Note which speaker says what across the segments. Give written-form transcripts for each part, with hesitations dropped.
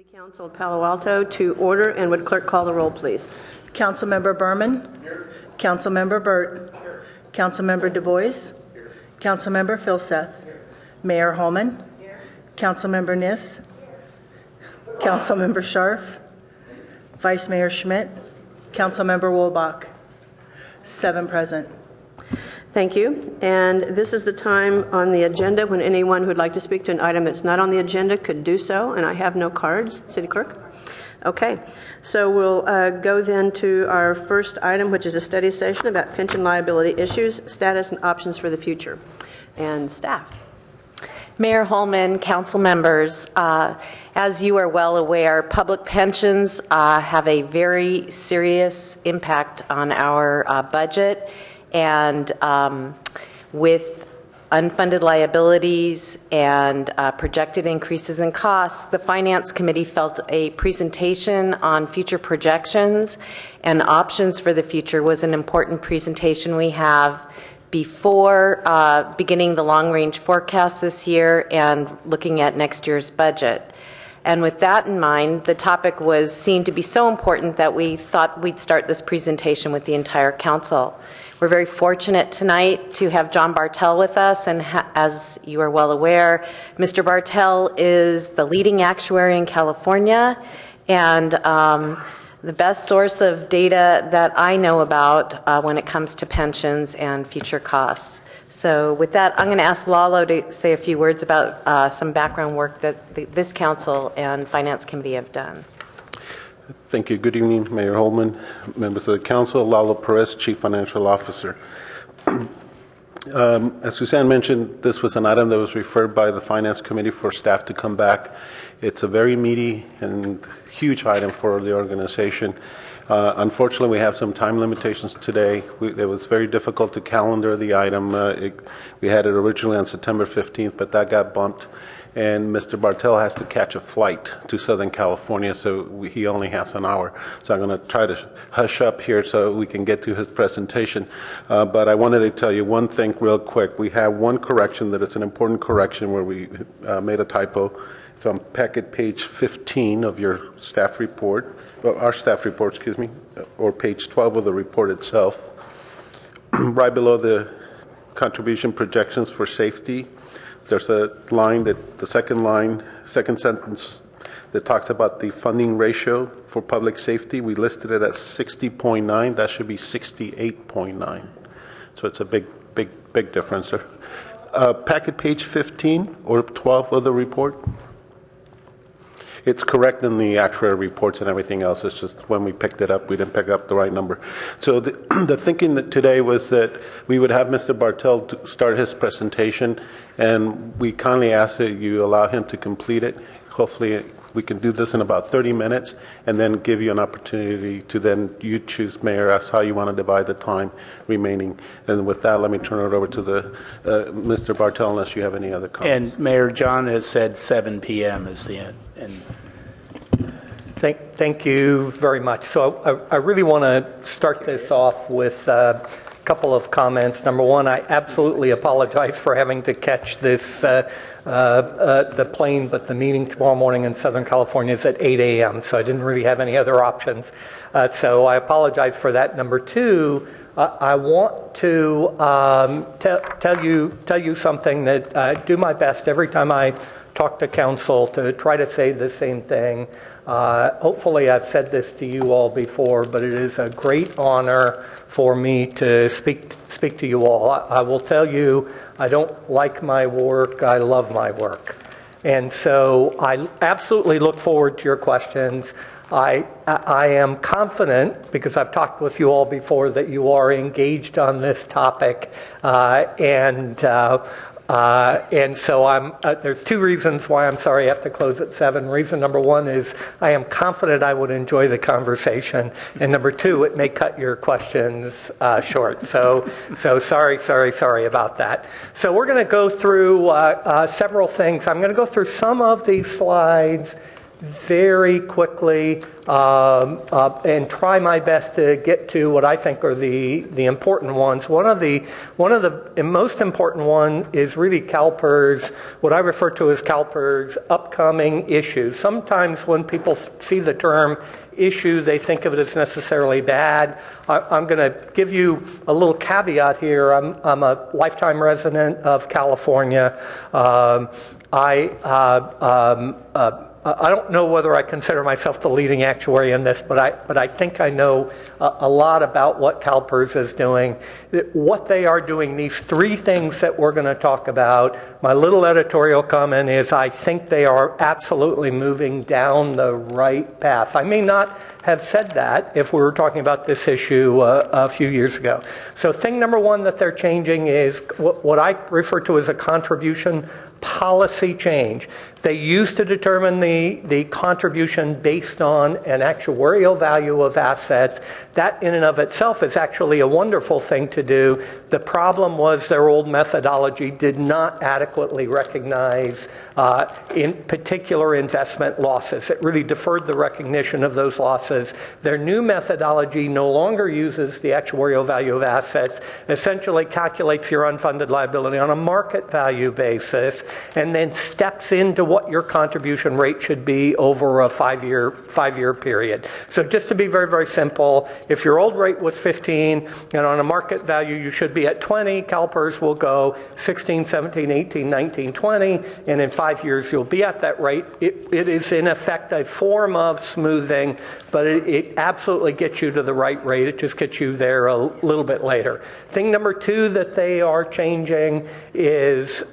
Speaker 1: City Council of Palo Alto to order, and would clerk call the roll, please?
Speaker 2: Councilmember Berman. Here. Councilmember Burt. Here. Councilmember Du Bois. Here. Councilmember Filseth. Here. Mayor Holman. Here. Councilmember Niss. Here. Councilmember Scharf. Vice Mayor Schmidt. Councilmember Wolbach. 7 present.
Speaker 1: Thank you. And this is the time on the agenda when anyone who would like to speak to an item that's not on the agenda could do so, and I have no cards. City Clerk? Okay. So we'll go then to our first item, which is a study session about pension liability issues, status, and options for the future. And staff.
Speaker 3: Mayor Holman, council members, as you are well aware, public pensions have a very serious impact on our budget, and with unfunded liabilities and projected increases in costs, the Finance Committee felt a presentation on future projections and options for the future was an important presentation we have before beginning the long-range forecast this year and looking at next year's budget. And with that in mind, the topic was seen to be so important that we thought we'd start this presentation with the entire council. We're very fortunate tonight to have John Bartel with us, and as you are well aware, Mr. Bartel is the leading actuary in California and the best source of data that I know about when it comes to pensions and future costs. So with that, I'm going to ask Lalo to say a few words about some background work that this council and Finance Committee have done.
Speaker 4: Thank you. Good evening, Mayor Holman, members of the council. Lalo Perez, Chief Financial Officer. As Suzanne mentioned, this was an item that was referred by the Finance Committee for staff to come back. It's a very meaty and huge item for the organization. Unfortunately, we have some time limitations today. It was very difficult to calendar the item. We had it originally on September 15th, but that got bumped. And Mr. Bartel has to catch a flight to Southern California, so he only has an hour. So I'm going to try to hush up here so we can get to his presentation. But I wanted to tell you one thing real quick. We have one correction that is an important correction where we made a typo. It's on packet page 15 of your staff report, well, our staff report, excuse me, or page 12 of the report itself. Right below the contribution projections for safety, there's a line that the second sentence that talks about the funding ratio for public safety. We listed it at 60.9. That should be 68.9. So it's a big difference there. Packet page 15 or 12 of the report. It's correct in the actuary reports and everything else. It's just when we picked it up, we didn't pick up the right number. So the thinking that today was that we would have Mr. Bartel to start his presentation, and we kindly ask that you allow him to complete it. Hopefully we can do this in about 30 minutes and then give you an opportunity to then you choose, Mayor, as how you want to divide the time remaining. And with that, let me turn it over to the Mr. Bartel, unless you have any other comments.
Speaker 5: And Mayor, John has said 7 p.m. is the end.
Speaker 6: Thank you very much. So I really want to start this off with a couple of comments. Number one, I absolutely apologize for having to catch this the plane, but the meeting tomorrow morning in Southern California is at 8 a.m., so I didn't really have any other options. So I apologize for that. Number two, I want to tell you something that I do my best every time I talk to council to try to say the same thing. Hopefully I've said this to you all before, but it is a great honor for me to speak to you all. I will tell you, I don't like my work, I love my work. And so I absolutely look forward to your questions. I am confident, because I've talked with you all before, that you are engaged on this topic, and so there's two reasons why I'm sorry I have to close at 7. Reason number one is I am confident I would enjoy the conversation. And number two, it may cut your questions short. So sorry about that. So we're going to go through several things. I'm going to go through some of these slides very quickly and try my best to get to what I think are the important ones. One of the most important one is really CalPERS, what I refer to as CalPERS upcoming issues. Sometimes when people see the term issue, they think of it as necessarily bad. I'm going to give you a little caveat here. I'm a lifetime resident of California. I don't know whether I consider myself the leading actuary in this, but I think I know a lot about what CalPERS is doing. What they are doing, these three things that we're going to talk about, my little editorial comment is I think they are absolutely moving down the right path. I may not have said that if we were talking about this issue a few years ago. So thing number one that they're changing is what I refer to as a contribution policy change. They used to determine the contribution based on an actuarial value of assets. That in and of itself is actually a wonderful thing to do. The problem was their old methodology did not adequately recognize in particular investment losses. It really deferred the recognition of those losses. Their new methodology no longer uses the actuarial value of assets, essentially calculates your unfunded liability on a market value basis, and then steps into what your contribution rate should be over a five-year period. So just to be very, very simple, if your old rate was 15 and on a market value you should be at 20, CalPERS will go 16, 17, 18, 19, 20, and in 5 years you'll be at that rate. It is in effect a form of smoothing, but it absolutely gets you to the right rate. It just gets you there a little bit later. Thing number two that they are changing is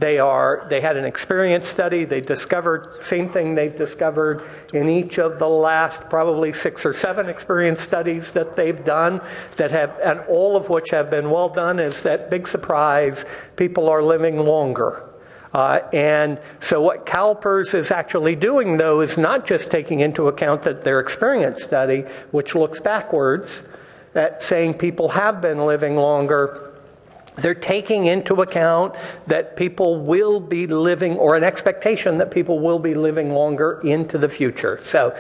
Speaker 6: they had an experience study. They discovered, same thing they've discovered in each of the last probably 6 or 7 experience studies that they've done that have, and all of which have been well done, is that big surprise, people are living longer. And so what CalPERS is actually doing, though, is not just taking into account that their experience study, which looks backwards, at saying people have been living longer. They're taking into account that people will be living, or an expectation that people will be living longer into the future. So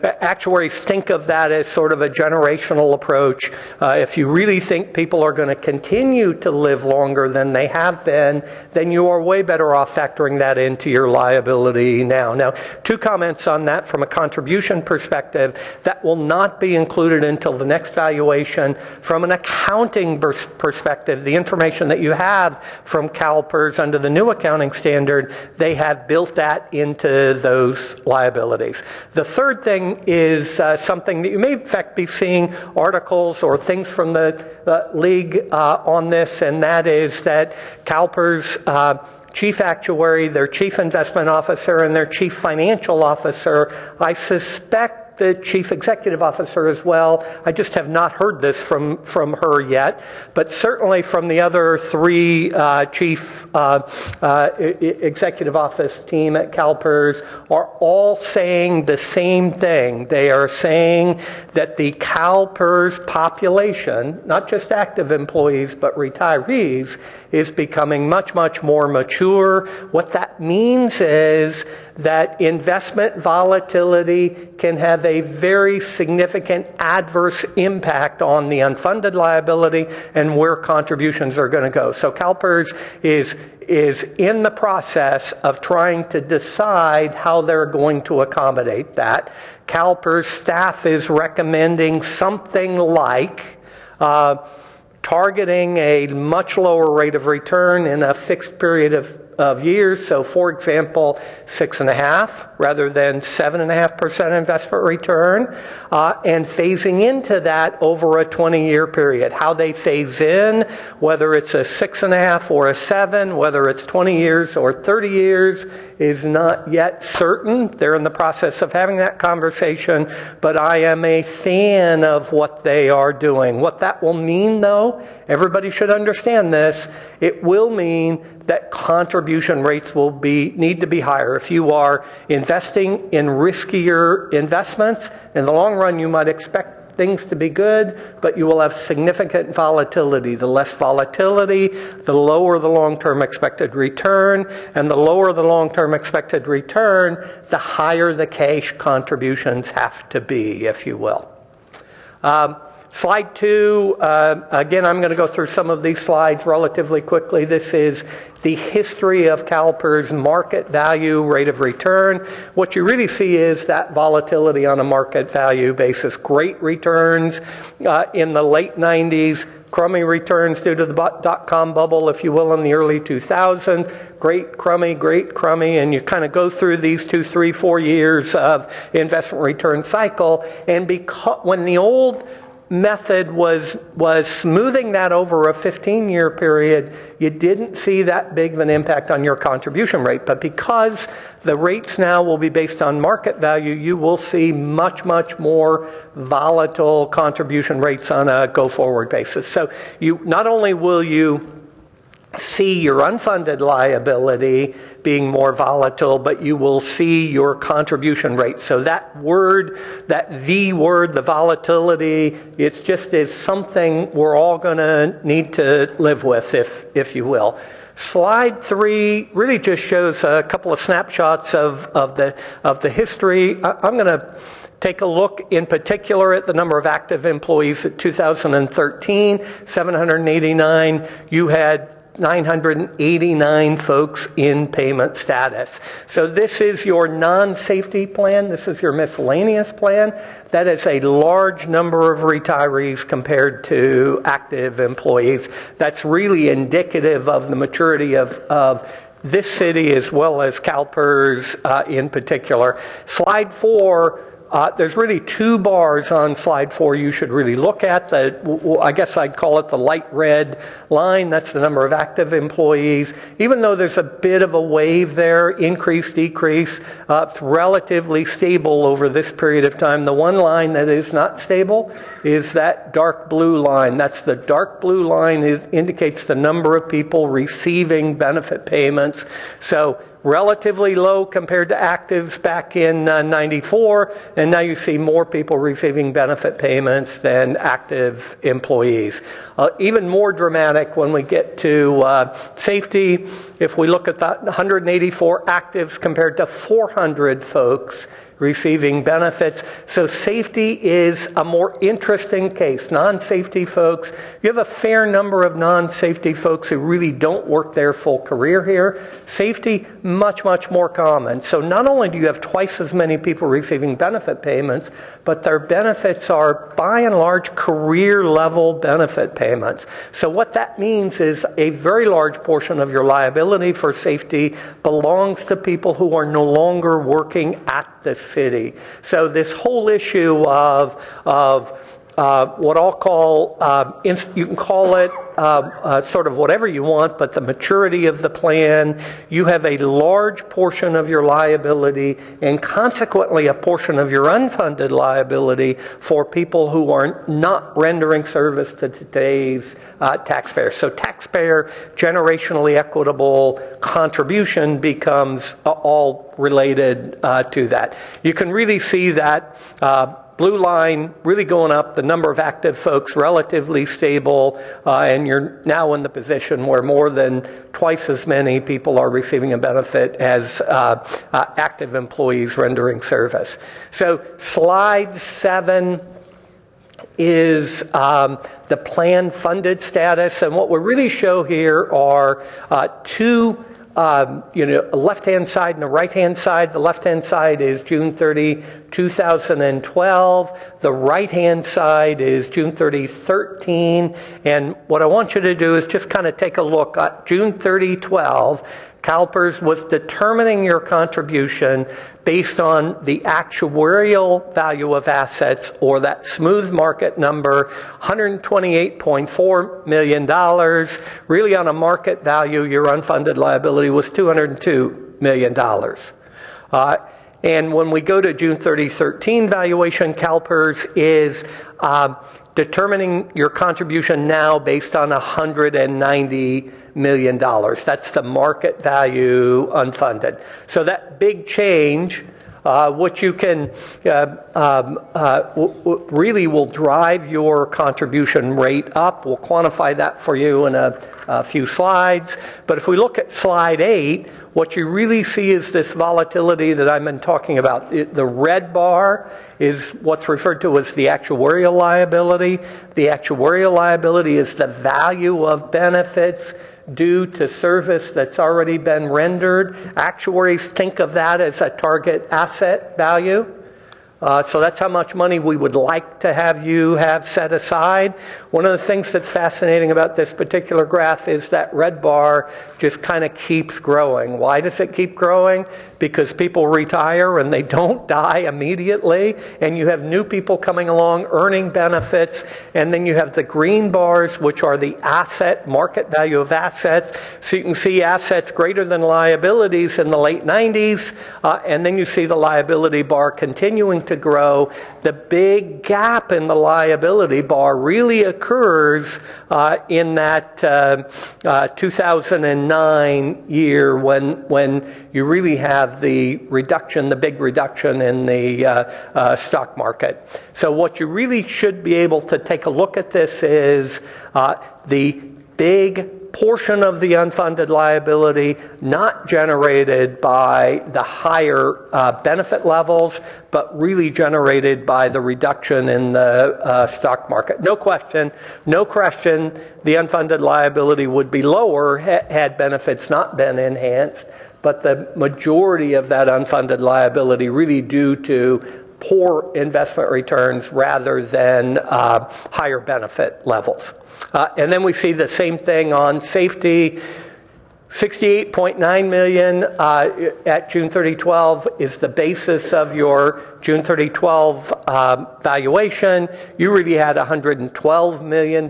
Speaker 6: actuaries think of that as sort of a generational approach. If you really think people are going to continue to live longer than they have been, then you are way better off factoring that into your liability now. Now, 2 comments on that from a contribution perspective. That will not be included until the next valuation. From an accounting perspective, the information that you have from CalPERS under the new accounting standard, they have built that into those liabilities. The third thing is something that you may in fact be seeing articles or things from the league on this, and that is that CalPERS chief actuary, their chief investment officer, and their chief financial officer, I suspect the chief executive officer as well. I just have not heard this from her yet, but certainly from the other 3 chief executive office team at CalPERS are all saying the same thing. They are saying that the CalPERS population, not just active employees but retirees, is becoming much, much more mature. What that means is that investment volatility can have a very significant adverse impact on the unfunded liability and where contributions are going to go. So CalPERS is in the process of trying to decide how they're going to accommodate that. CalPERS staff is recommending something like targeting a much lower rate of return in a fixed period of years. So, for example, 6.5% rather than 7.5% investment return, and phasing into that over a 20-year period. How they phase in, whether it's a 6.5% or a 7%, whether it's 20 years or 30 years, is not yet certain. They're in the process of having that conversation, but I am a fan of what they are doing. What that will mean, though, everybody should understand this, it will mean that contribution rates will need to be higher. If you are investing in riskier investments, in the long run you might expect things to be good, but you will have significant volatility. The less volatility, the lower the long-term expected return, and the lower the long-term expected return, the higher the cash contributions have to be, if you will. Slide 2, again, I'm going to go through some of these slides relatively quickly. This is the history of CalPERS market value rate of return. What you really see is that volatility on a market value basis. Great returns in the late 90s, crummy returns due to the dot-com bubble, if you will, in the early 2000s. Great crummy, and you kind of go through these 2, 3, 4 years of investment return cycle. And when the old method was smoothing that over a 15-year period, you didn't see that big of an impact on your contribution rate. But because the rates now will be based on market value, you will see much, much more volatile contribution rates on a go-forward basis. So you not only will you see your unfunded liability being more volatile, but you will see your contribution rate. So that word, the volatility, it's just is something we're all going to need to live with, if you will. Slide 3 really just shows a couple of snapshots of the history. I'm going to take a look in particular at the number of active employees at 2013, 789. You had 989 folks in payment status. So this is your non-safety plan. This is your miscellaneous plan. That is a large number of retirees compared to active employees. That's really indicative of the maturity of this city as well as CalPERS in particular. Slide 4. There's really 2 bars on slide 4 you should really look at. I guess I'd call it the light red line. That's the number of active employees. Even though there's a bit of a wave there, increase, decrease, it's relatively stable over this period of time. The one line that is not stable is that dark blue line. That's the dark blue line indicates the number of people receiving benefit payments. So relatively low compared to actives back in 94, and now you see more people receiving benefit payments than active employees. Even more dramatic when we get to safety. If we look at the 184 actives compared to 400 folks receiving benefits. So safety is a more interesting case. Non-safety folks, you have a fair number of non-safety folks who really don't work their full career here. Safety, much, much more common. So not only do you have twice as many people receiving benefit payments, but their benefits are by and large career level benefit payments. So what that means is a very large portion of your liability for safety belongs to people who are no longer working at the city. So this whole issue of what I'll call, you can call it sort of whatever you want, but the maturity of the plan, you have a large portion of your liability and consequently a portion of your unfunded liability for people who are not rendering service to today's taxpayers. So taxpayer generationally equitable contribution becomes all related to that. You can really see that blue line really going up, the number of active folks relatively stable, and you're now in the position where more than twice as many people are receiving a benefit as active employees rendering service. So slide 7 is the plan funded status, and what we really show here are two a left-hand side and a right-hand side. The left-hand side is June 30, 2012. The right-hand side is June 30, 13. And what I want you to do is just kind of take a look at June 30, 12. CalPERS was determining your contribution based on the actuarial value of assets, or that smooth market number, $128.4 million. Really on a market value, your unfunded liability was $202 million. And when we go to June 30, 13 valuation, CalPERS is determining your contribution now based on $190 million. That's the market value unfunded. So that big change which you can really will drive your contribution rate up. We'll quantify that for you in a few slides. But if we look at slide 8, what you really see is this volatility that I've been talking about. The red bar is what's referred to as the actuarial liability. The actuarial liability is the value of benefits due to service that's already been rendered. Actuaries think of that as a target asset value. So that's how much money we would like to have you have set aside. One of the things that's fascinating about this particular graph is that red bar just kind of keeps growing. Why does it keep growing? Because people retire and they don't die immediately, and you have new people coming along earning benefits, and then you have the green bars, which are the asset market value of assets. So you can see assets greater than liabilities in the late 90s, and then you see the liability bar continuing to grow. The big gap in the liability bar really occurs in that 2009 year when you really have the reduction, the big reduction in the stock market. So what you really should be able to take a look at this is the big portion of the unfunded liability not generated by the higher benefit levels, but really generated by the reduction in the stock market. No question, the unfunded liability would be lower had benefits not been enhanced, but the majority of that unfunded liability really due to poor investment returns rather than higher benefit levels. And then we see the same thing on safety. $68.9 million at June 30, 12 is the basis of your June 30, 12 valuation. You really had $112 million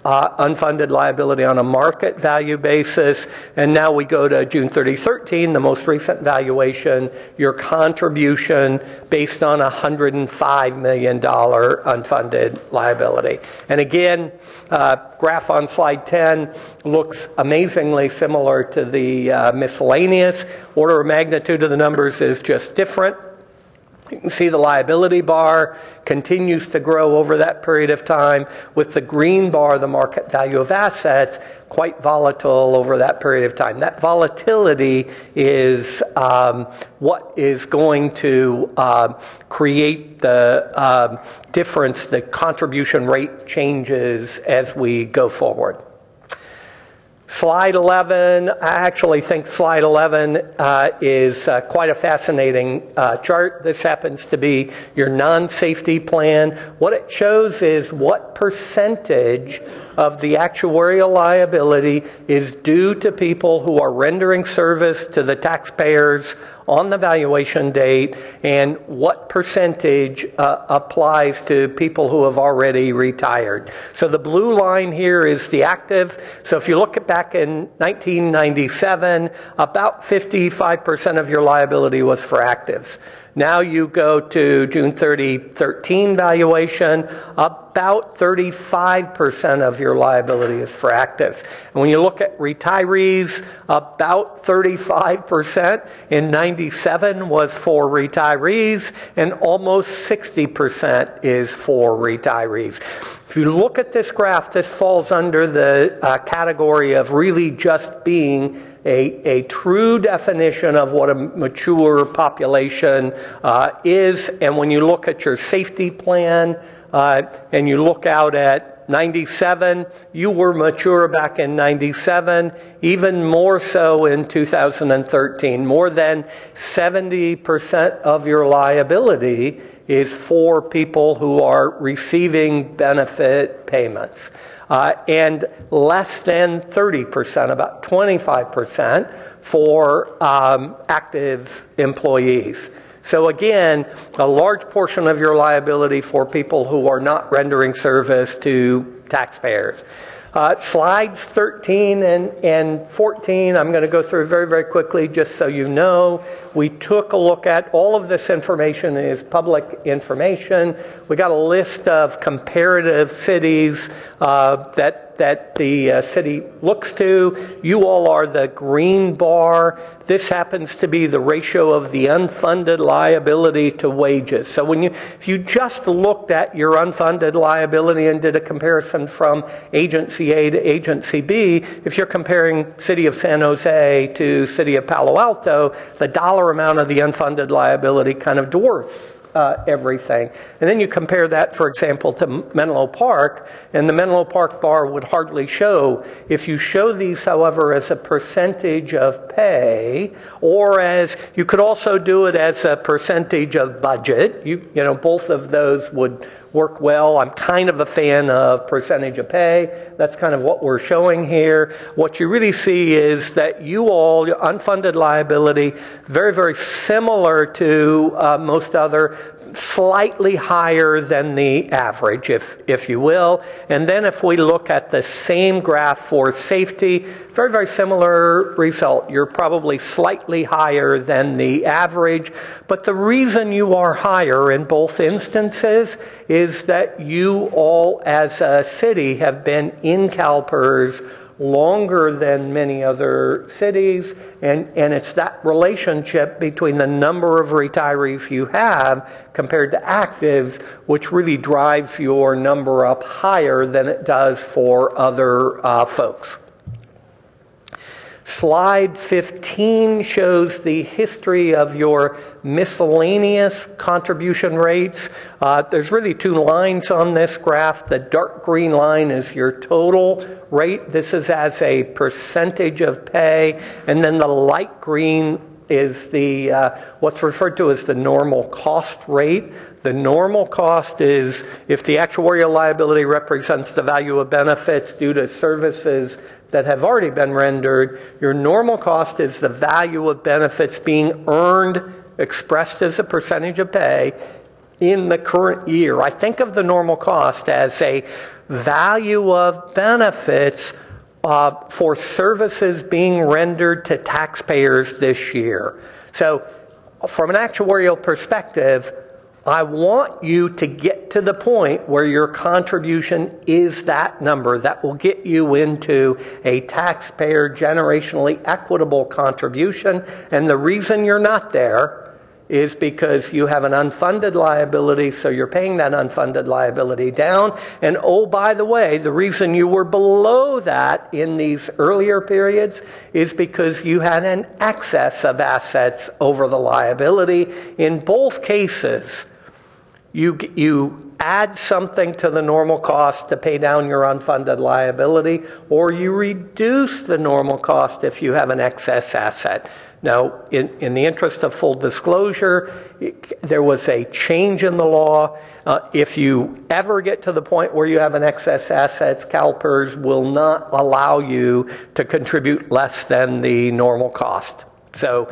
Speaker 6: unfunded liability on a market value basis. And now we go to June 30, 13, the most recent valuation, your contribution based on $105 million unfunded liability. And again, graph on slide 10 looks amazingly similar to the miscellaneous. Order of magnitude of the numbers is just different. You can see the liability bar continues to grow over that period of time, with the green bar, the market value of assets, quite volatile over that period of time. That volatility is what is going to create the difference, the contribution rate changes as we go forward. Slide 11, I actually think slide 11 is quite a fascinating chart. This happens to be your non-safety plan. What it shows is what percentage of the actuarial liability is due to people who are rendering service to the taxpayers on the valuation date, and what percentage applies to people who have already retired. So the blue line here is the active. So if you look at back in 1997, about 55% of your liability was for actives. Now you go to June 30, 13 valuation, about 35% of your liability is for actives. And when you look at retirees, about 35% in 97 was for retirees, and almost 60% is for retirees. If you look at this graph, this falls under the category of really just being a true definition of what a mature population is. And when you look at your safety plan and you look out at 97, you were mature back in 97, even more so in 2013. More than 70% of your liability is for people who are receiving benefit payments. And less than 30%, about 25%, for active employees. So again, a large portion of your liability for people who are not rendering service to taxpayers. Slides 13 and 14, I'm going to go through very, very quickly just so you know. We took a look at all of this information is public information. We got a list of comparative cities that the city looks to. You all are the green bar. This happens to be the ratio of the unfunded liability to wages. So if you just looked at your unfunded liability and did a comparison from agency A to agency B, if you're comparing City of San Jose to City of Palo Alto, the dollar amount of the unfunded liability kind of dwarfs everything. And then you compare that, for example, to Menlo Park, and the Menlo Park bar would hardly show. If you show these, however, as a percentage of pay, or as you could also do it as a percentage of budget, you know, both of those would work well. I'm kind of a fan of percentage of pay. That's kind of what we're showing here. What you really see is that you all, unfunded liability, very, very similar to most other, slightly higher than the average, if you will. And then if we look at the same graph for safety, very, very similar result. You're probably slightly higher than the average. But the reason you are higher in both instances is that you all as a city have been in CalPERS longer than many other cities, and it's that relationship between the number of retirees you have compared to actives which really drives your number up higher than it does for other folks. Slide 15 shows the history of your miscellaneous contribution rates. There's really two lines on this graph. The dark green line is your total rate. This is as a percentage of pay. And then the light green is the what's referred to as the normal cost rate. The normal cost is if the actuarial liability represents the value of benefits due to services that have already been rendered. Your normal cost is the value of benefits being earned, expressed as a percentage of pay in the current year. I think of the normal cost as a value of benefits for services being rendered to taxpayers this year. So from an actuarial perspective, I want you to get to the point where your contribution is that number that will get you into a taxpayer generationally equitable contribution. And the reason you're not there is because you have an unfunded liability, so you're paying that unfunded liability down. And oh, by the way, the reason you were below that in these earlier periods is because you had an excess of assets over the liability. In both cases, you add something to the normal cost to pay down your unfunded liability, or you reduce the normal cost if you have an excess asset. Now, in the interest of full disclosure, there was a change in the law. If you ever get to the point where you have an excess assets, CalPERS will not allow you to contribute less than the normal cost. So,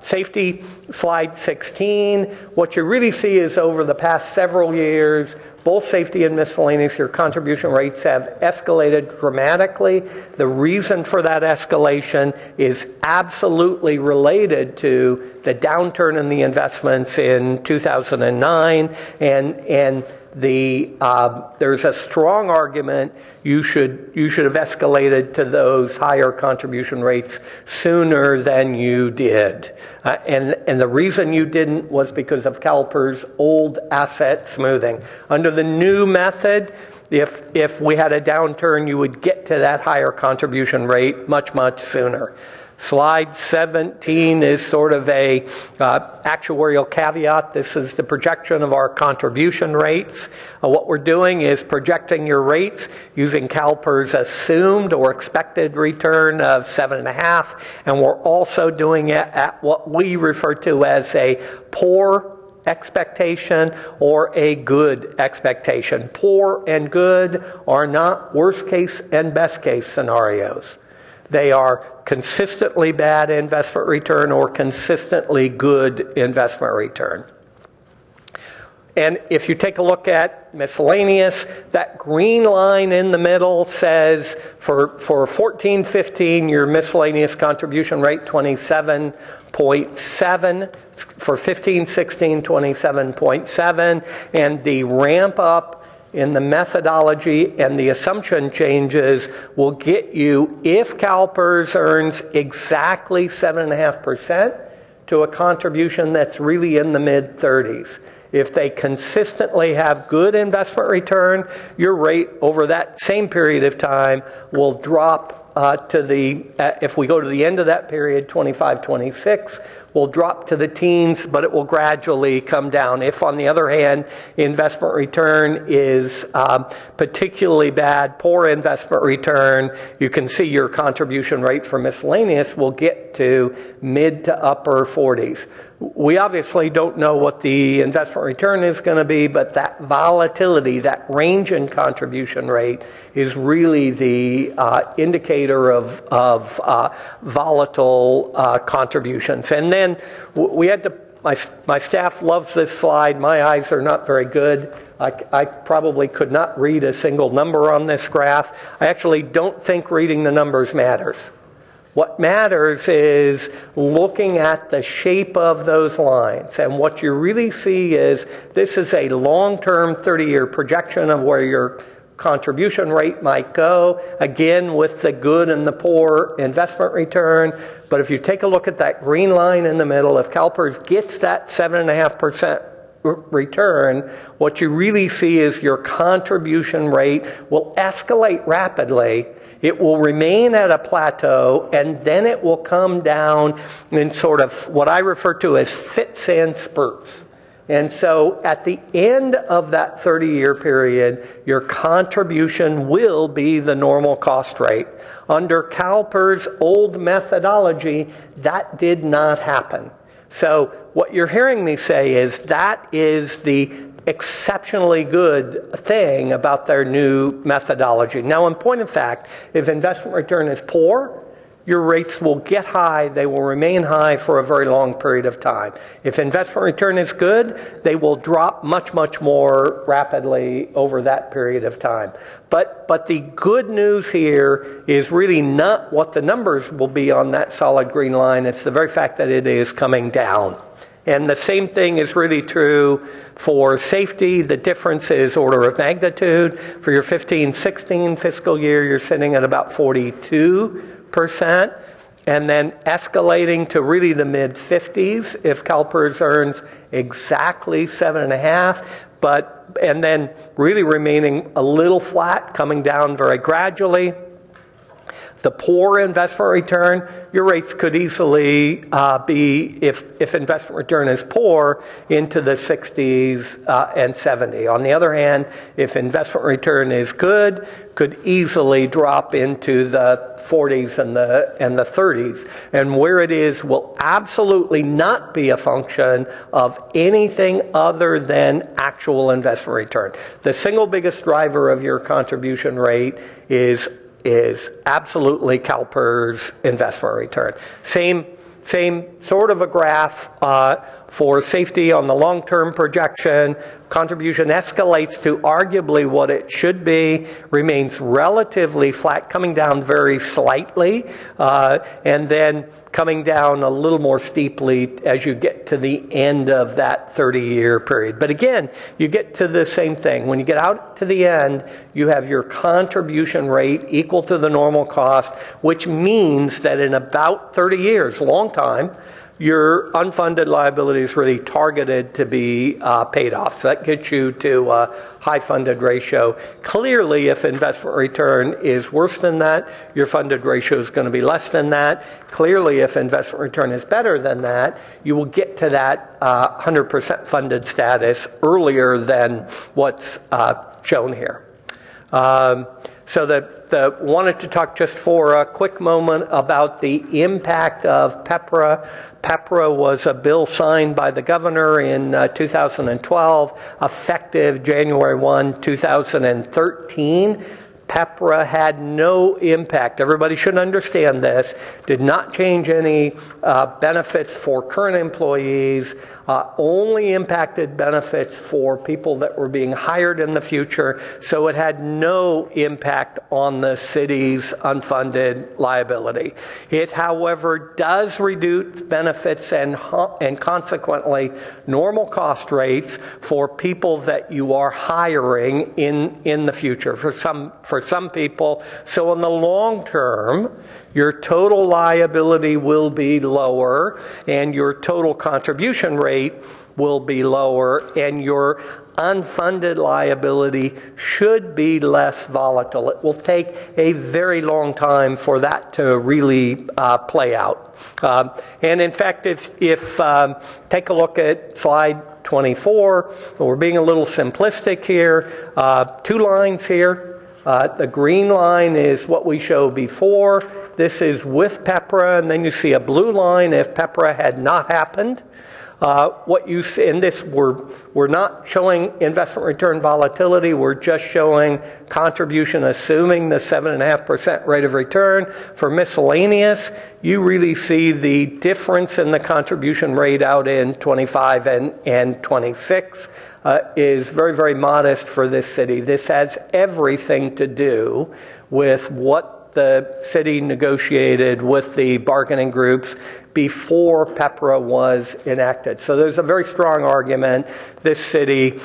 Speaker 6: safety, slide 16. What you really see is over the past several years, both safety and miscellaneous, your contribution rates have escalated dramatically. The reason for that escalation is absolutely related to the downturn in the investments in 2009, and there's a strong argument you should have escalated to those higher contribution rates sooner than you did. And the reason you didn't was because of CalPERS' old asset smoothing. Under the new method, if we had a downturn, you would get to that higher contribution rate much, much sooner. Slide 17 is sort of a actuarial caveat. This is the projection of our contribution rates. What we're doing is projecting your rates using CalPERS' assumed or expected return of 7.5, and we're also doing it at what we refer to as a poor expectation or a good expectation. Poor and good are not worst case and best case scenarios. They are consistently bad investment return or consistently good investment return. And if you take a look at miscellaneous, that green line in the middle says for 14-15, your miscellaneous contribution rate 27.7. For 15-16, 27.7. And the ramp up in the methodology and the assumption changes will get you, if CalPERS earns exactly 7.5%, to a contribution that's really in the mid-30s. If they consistently have good investment return, your rate over that same period of time will drop if we go to the end of that period, 25, 26, will drop to the teens, but it will gradually come down. If, on the other hand, investment return is particularly bad, poor investment return, you can see your contribution rate for miscellaneous will get to mid to upper 40s. We obviously don't know what the investment return is going to be, but that volatility, that range in contribution rate is really the indicator of volatile contributions. And then we had to, my staff loves this slide. My eyes are not very good. I probably could not read a single number on this graph. I actually don't think reading the numbers matters. What matters is looking at the shape of those lines. And what you really see is this is a long-term 30-year projection of where your contribution rate might go, again with the good and the poor investment return. But if you take a look at that green line in the middle, if CalPERS gets that 7.5% return, what you really see is your contribution rate will escalate rapidly. It will remain at a plateau, and then it will come down in sort of what I refer to as fits and spurts. And so at the end of that 30-year period, your contribution will be the normal cost rate. Under CalPERS' old methodology, that did not happen. So what you're hearing me say is that is the exceptionally good thing about their new methodology. Now, in point of fact, if investment return is poor, your rates will get high, they will remain high for a very long period of time. If investment return is good, they will drop much, much more rapidly over that period of time. But the good news here is really not what the numbers will be on that solid green line, it's the very fact that it is coming down. And the same thing is really true for safety. The difference is order of magnitude. For your 15-16 fiscal year, you're sitting at about 42%, and then escalating to really the mid-50s if CalPERS earns exactly 7.5, and then really remaining a little flat, coming down very gradually. The poor investment return, your rates could easily be, if investment return is poor, into the 60s and 70. On the other hand, if investment return is good, could easily drop into the 40s and the 30s. And where it is will absolutely not be a function of anything other than actual investment return. The single biggest driver of your contribution rate is absolutely CalPERS investment return. Same sort of a graph for safety on the long-term projection. Contribution escalates to arguably what it should be, remains relatively flat, coming down very slightly, and then coming down a little more steeply as you get to the end of that 30-year period. But again, you get to the same thing. When you get out to the end, you have your contribution rate equal to the normal cost, which means that in about 30 years, a long time, your unfunded liability is really targeted to be paid off. So that gets you to a high funded ratio. Clearly, if investment return is worse than that, your funded ratio is going to be less than that. Clearly, if investment return is better than that, you will get to that 100% funded status earlier than what's shown here. Wanted to talk just for a quick moment about the impact of PEPRA. PEPRA was a bill signed by the governor in 2012, effective January 1, 2013. PEPRA had no impact. Everybody should understand this. Did not change any benefits for current employees, only impacted benefits for people that were being hired in the future. So it had no impact on the city's unfunded liability. It, however, does reduce benefits and consequently normal cost rates for people that you are hiring in the future for some people. So in the long term, your total liability will be lower and your total contribution rate will be lower, and your unfunded liability should be less volatile. It will take a very long time for that to really play out. And in fact, if take a look at slide 24, we're being a little simplistic here. 2 lines here. The green line is what we showed before. This is with PEPRA, and then you see a blue line if PEPRA had not happened. What you see in this, we're not showing investment return volatility. We're just showing contribution, assuming the 7.5% rate of return. For miscellaneous, you really see the difference in the contribution rate out in 25 and 26 is very, very modest for this city. This has everything to do with what the city negotiated with the bargaining groups before PEPRA was enacted. So there's a very strong argument. This city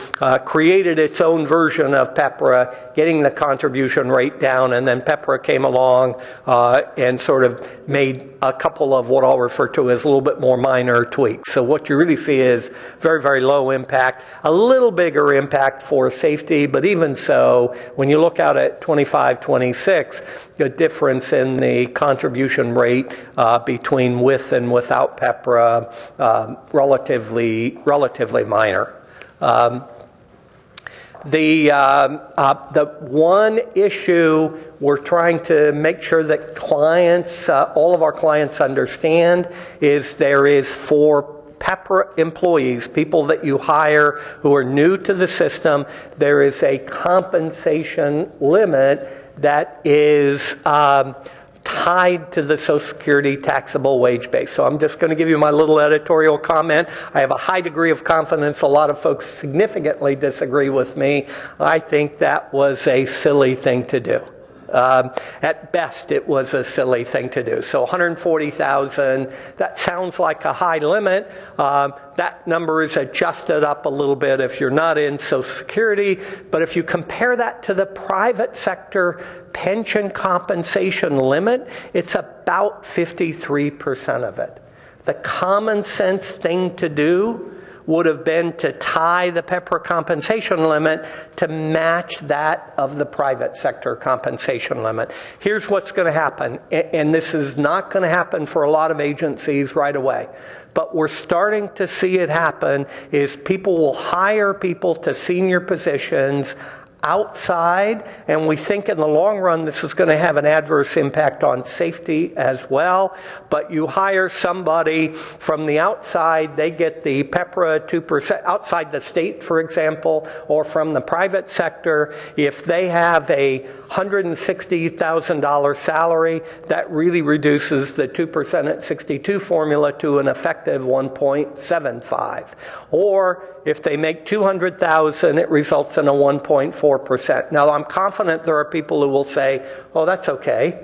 Speaker 6: created its own version of PEPRA, getting the contribution rate down, and then PEPRA came along and sort of made a couple of what I'll refer to as a little bit more minor tweaks. So what you really see is very, very low impact, a little bigger impact for safety, but even so, when you look out at 25, 26, the difference in the contribution rate between with and without PEPRA relatively minor. The one issue we're trying to make sure that clients, all of our clients understand, is there is for PEPRA employees, people that you hire who are new to the system, there is a compensation limit that is tied to the Social Security taxable wage base. So I'm just going to give you my little editorial comment. I have a high degree of confidence. A lot of folks significantly disagree with me. I think that was a silly thing to do. At best, it was a silly thing to do. So 140,000, that sounds like a high limit. That number is adjusted up a little bit if you're not in Social Security. But if you compare that to the private sector pension compensation limit, it's about 53% of it. The common sense thing to do would have been to tie the PEPRA compensation limit to match that of the private sector compensation limit. Here's what's going to happen, and this is not going to happen for a lot of agencies right away, but we're starting to see it happen, is people will hire people to senior positions outside, and we think in the long run this is going to have an adverse impact on safety as well. But you hire somebody from the outside, they get the PEPRA 2% outside the state, for example, or from the private sector. If they have a $160,000 salary, that really reduces the 2% at 62 formula to an effective 1.75. Or if they make $200,000, it results in a 1.4%. Now, I'm confident there are people who will say, oh, that's okay.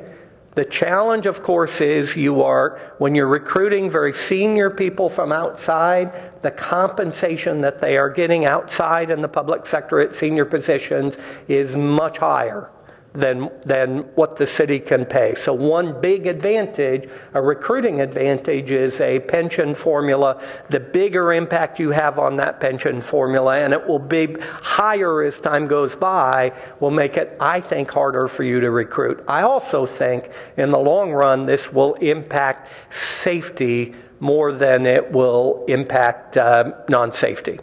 Speaker 6: The challenge, of course, is when you're recruiting very senior people from outside, the compensation that they are getting outside in the public sector at senior positions is much higher than what the city can pay. So one big advantage, a recruiting advantage, is a pension formula. The bigger impact you have on that pension formula, and it will be higher as time goes by, will make it, I think, harder for you to recruit. I also think in the long run this will impact safety more than it will impact non-safety.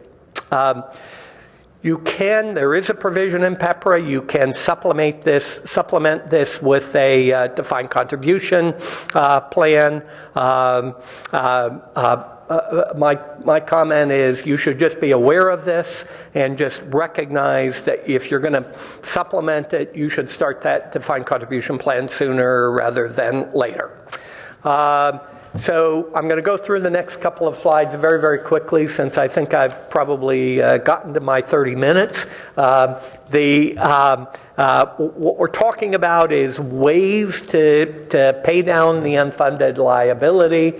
Speaker 6: There is a provision in PEPRA, you can supplement this with a defined contribution plan. my comment is you should just be aware of this and just recognize that if you're going to supplement it, you should start that defined contribution plan sooner rather than later. So I'm going to go through the next couple of slides very, very quickly since I think I've probably gotten to my 30 minutes. What we're talking about is ways to pay down the unfunded liability.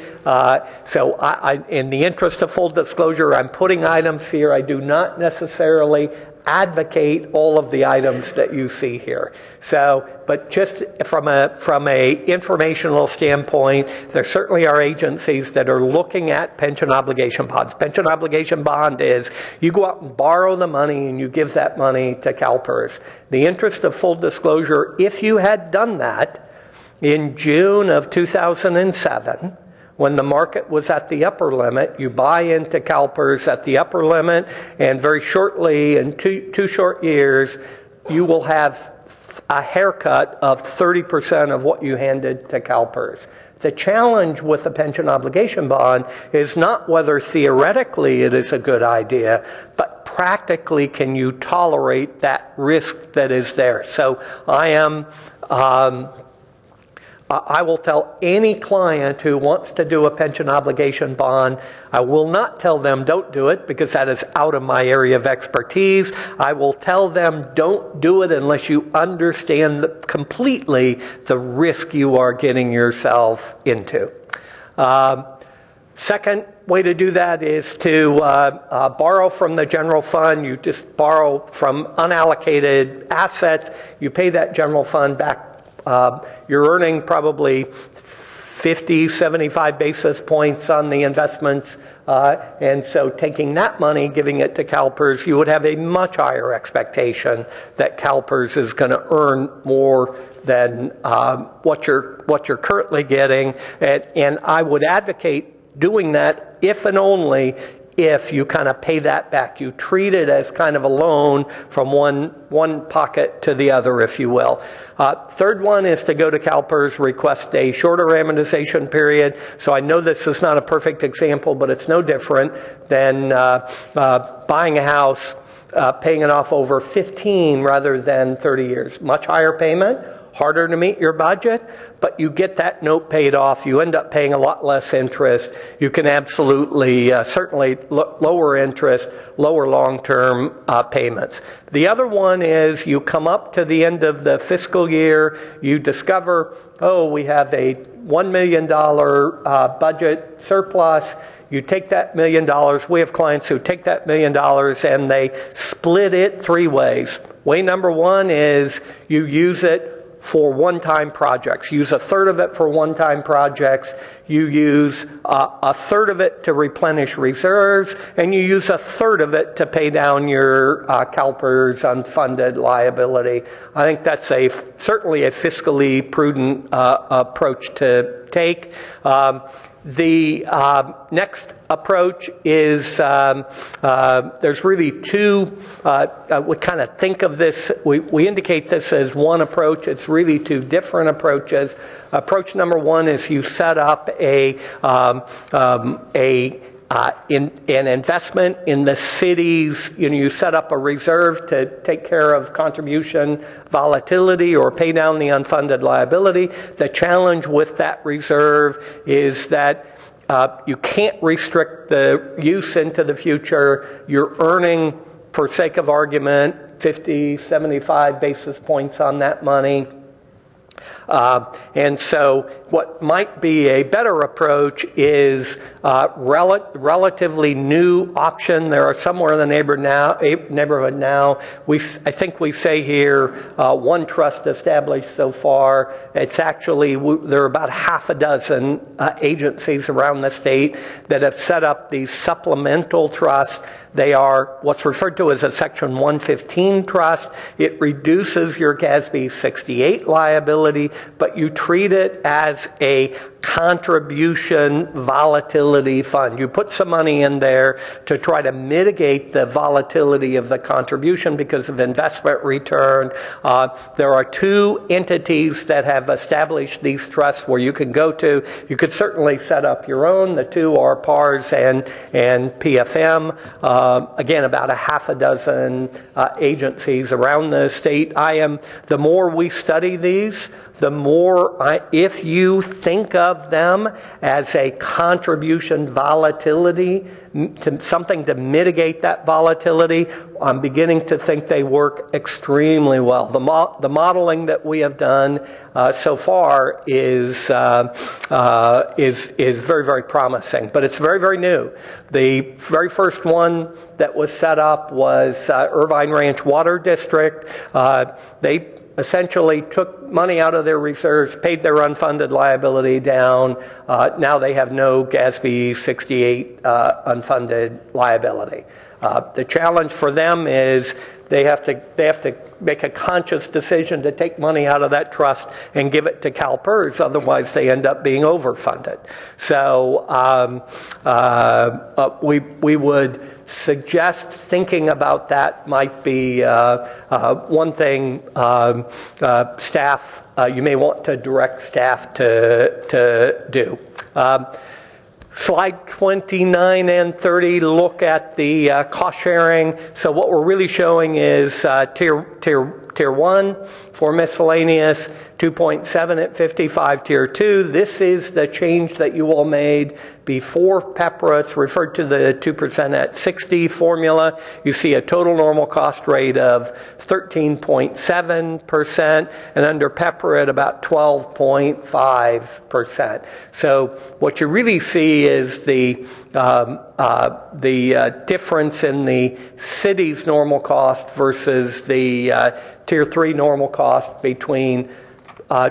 Speaker 6: So in the interest of full disclosure, I'm putting items here. I do not necessarily advocate all of the items that you see here. So, but just from a informational standpoint, there certainly are agencies that are looking at pension obligation bonds. Pension obligation bond is you go out and borrow the money and you give that money to CalPERS. The interest of full disclosure, if you had done that in June of 2007, when the market was at the upper limit, you buy into CalPERS at the upper limit, and very shortly, in two short years, you will have a haircut of 30% of what you handed to CalPERS. The challenge with a pension obligation bond is not whether theoretically it is a good idea, but practically can you tolerate that risk that is there. So I will tell any client who wants to do a pension obligation bond, I will not tell them don't do it because that is out of my area of expertise. I will tell them don't do it unless you understand completely the risk you are getting yourself into. Second way to do that is to borrow from the general fund. You just borrow from unallocated assets. You pay that general fund back. You're earning probably 50, 75 basis points on the investments. And so taking that money, giving it to CalPERS, you would have a much higher expectation that CalPERS is going to earn more than what you're currently getting. And I would advocate doing that if and only if you kind of pay that back. You treat it as kind of a loan from one pocket to the other, if you will. Third one is to go to CalPERS, request a shorter amortization period. So I know this is not a perfect example, but it's no different than buying a house, paying it off over 15 rather than 30 years. Much higher payment, harder to meet your budget, but you get that note paid off. You end up paying a lot less interest. You can absolutely, certainly lower interest, lower long-term payments. The other one is you come up to the end of the fiscal year, you discover, oh, we have a $1 million budget surplus. You take that $1 million. We have clients who take that $1 million and they split it three ways. Way number one is you use it for one-time projects. Use a third of it for one-time projects. You use a third of it to replenish reserves, and you use a third of it to pay down your CalPERS unfunded liability. I think that's certainly a fiscally prudent approach to take. The next approach is there's really two. We kind of think of this. We indicate this as one approach. It's really two different approaches. Approach number one is you set up an investment in the cities. You set up a reserve to take care of contribution volatility or pay down the unfunded liability. The challenge with that reserve is that you can't restrict the use into the future. You're earning, for sake of argument, 50, 75 basis points on that money. And so what might be a better approach is relatively new option. There are somewhere in the neighborhood now. I think we say here one trust established so far. It's actually, there are about half a dozen agencies around the state that have set up these supplemental trusts. They are what's referred to as a Section 115 trust. It reduces your GASB 68 liability volatility, but you treat it as a contribution volatility fund. You put some money in there to try to mitigate the volatility of the contribution because of investment return. There are two entities that have established these trusts where you can go to. You could certainly set up your own. The two are PARS and PFM. Again, about a half a dozen agencies around the state. The more we study these, the more, if you think of them as a contribution volatility, something to mitigate that volatility, I'm beginning to think they work extremely well. The modeling that we have done so far is very, very promising, but it's very, very new. The very first one that was set up was Irvine Ranch Water District. They essentially took money out of their reserves, paid their unfunded liability down. Now they have no GASB 68 unfunded liability. The challenge for them is they have to make a conscious decision to take money out of that trust and give it to CalPERS, otherwise they end up being overfunded. So we would suggest thinking about that might be one thing staff, you may want to direct staff to do. Slide 29 and 30 look at the cost sharing. So what we're really showing is Tier 1 for miscellaneous, 2.7 at 55. Tier 2, this is the change that you all made before PEPRA. It's referred to the 2% at 60 formula. You see a total normal cost rate of 13.7%, and under PEPRA at about 12.5%. So what you really see is the difference in the city's normal cost versus the Tier 3 normal cost between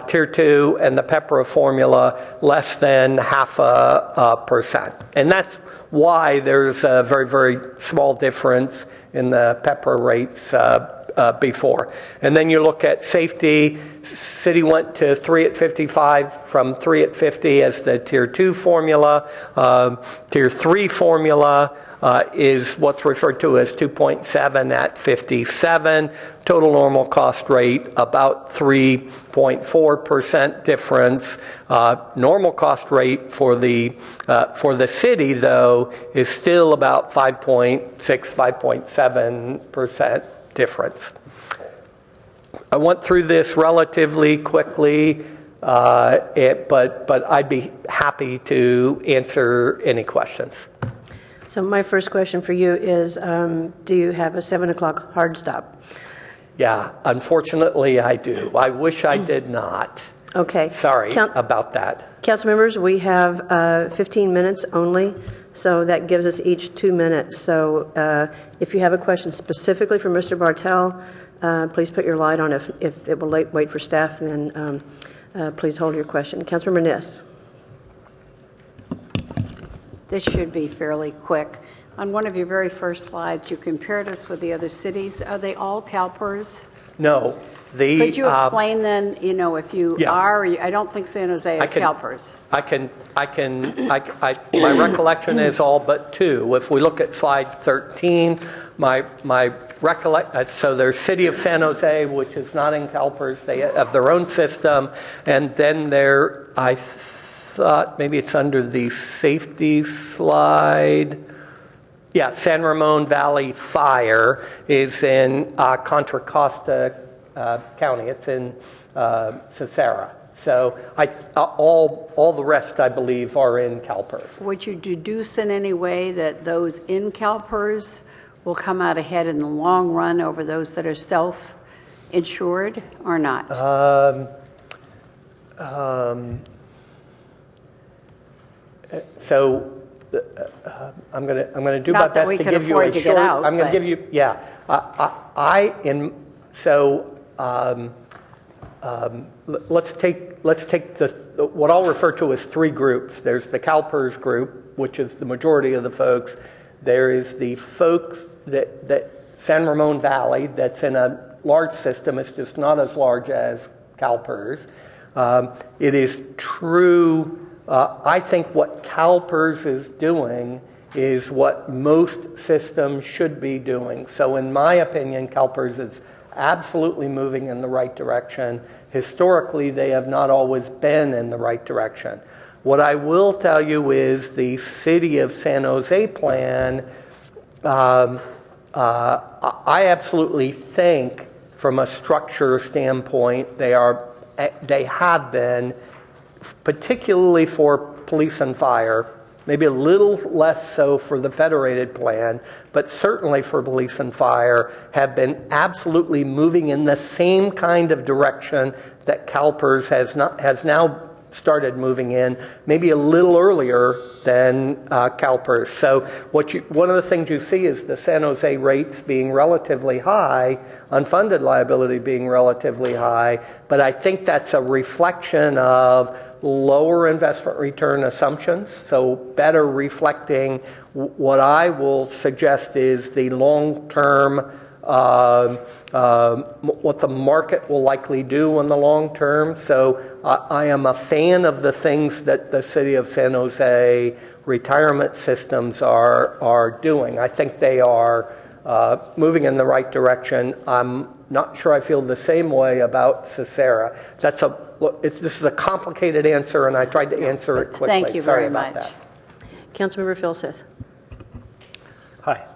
Speaker 6: Tier 2 and the PEPRA formula less than 0.5%. And that's why there's a very, very small difference in the PEPRA rates before. And then you look at safety. City went to 3 at 55 from 3 at 50 as the Tier 2 formula. Tier 3 formula is what's referred to as 2.7 at 57. Total normal cost rate about 3.4% difference. Normal cost rate for the city, though, is still about 5.6, 5.7% difference. I went through this relatively quickly, but I'd be happy to answer any questions.
Speaker 1: So my first question for you is, do you have a 7 o'clock hard stop?
Speaker 6: Yeah, unfortunately I do. I wish I did not.
Speaker 1: Okay.
Speaker 6: Sorry about that.
Speaker 1: Council members, we have 15 minutes only, so that gives us each 2 minutes. So if you have a question specifically for Mr. Bartel, please put your light on. If it will wait for staff, then please hold your question. Councilmember Niss.
Speaker 7: This should be fairly quick. On one of your very first slides, you compared us with the other cities. Are they all CalPERS?
Speaker 6: No.
Speaker 7: Could you explain then, if you are, I don't think San Jose is CalPERS.
Speaker 6: My recollection is all but 2. If we look at slide 13, my recollection, so there's City of San Jose, which is not in CalPERS. They have their own system. And then I thought maybe it's under the safety slide. Yeah, San Ramon Valley Fire is in Contra Costa County. It's in Cicera. So all the rest, I believe, are in CalPERS.
Speaker 7: Would you deduce in any way that those in CalPERS will come out ahead in the long run over those that are self-insured or not?
Speaker 6: So I'm going to do my best to give you a short. I'm going to give you let's take what I'll refer to as 3 groups. There's the CalPERS group, which is the majority of the folks. There is the folks that San Ramon Valley, that's in a large system. It's just not as large as CalPERS. It is true. I think what CalPERS is doing is what most systems should be doing. So in my opinion, CalPERS is absolutely moving in the right direction. Historically, they have not always been in the right direction. What I will tell you is the City of San Jose plan, I absolutely think from a structure standpoint, they have been, particularly for police and fire, maybe a little less so for the federated plan, but certainly for police and fire, have been absolutely moving in the same kind of direction that CalPERS has now started moving in, maybe a little earlier than CalPERS. So one of the things you see is the San Jose rates being relatively high, unfunded liability being relatively high, but I think that's a reflection of lower investment return assumptions, so better reflecting what I will suggest is the long-term what the market will likely do in the long term. So I am a fan of the things that the City of San Jose retirement systems are doing. I think they are moving in the right direction. I'm not sure I feel the same way about Cicera. This is a complicated answer, and I tried to answer it quickly.
Speaker 7: Thank you
Speaker 6: Sorry
Speaker 7: very
Speaker 6: about
Speaker 7: much.
Speaker 6: that.
Speaker 1: Councilmember Philseth.
Speaker 8: Hi.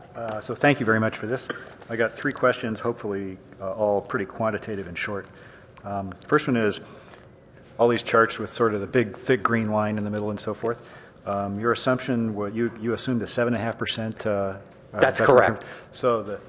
Speaker 8: So thank you very much for this. I got 3 questions, hopefully all pretty quantitative and short. First one is all these charts with sort of the big, thick green line in the middle and so forth. Your assumption, you assumed a 7.5%.
Speaker 6: That's correct.
Speaker 8: So the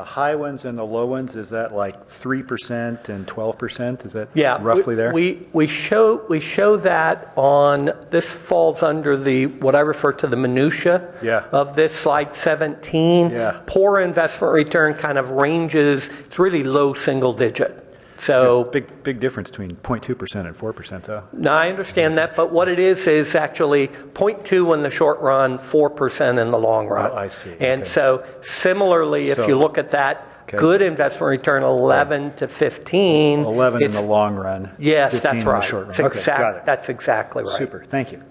Speaker 8: high ones and the low ones, is that like 3% and 12%? Is that roughly there?
Speaker 6: We show that on, this falls under what I refer to the minutia of this slide 17. Poor investment return kind of ranges, it's really low single digit. So
Speaker 8: big difference between 0.2% and 4%, though.
Speaker 6: No, I understand that, but what it is actually 0.2 in the short run, 4% in the long run.
Speaker 8: Oh, I see.
Speaker 6: And so similarly, if you look at that, good investment return, 11 to 15.
Speaker 8: 11 in the long run.
Speaker 6: Yes, that's right.
Speaker 8: In the short run. Got it.
Speaker 6: That's exactly right.
Speaker 8: Super. Thank you.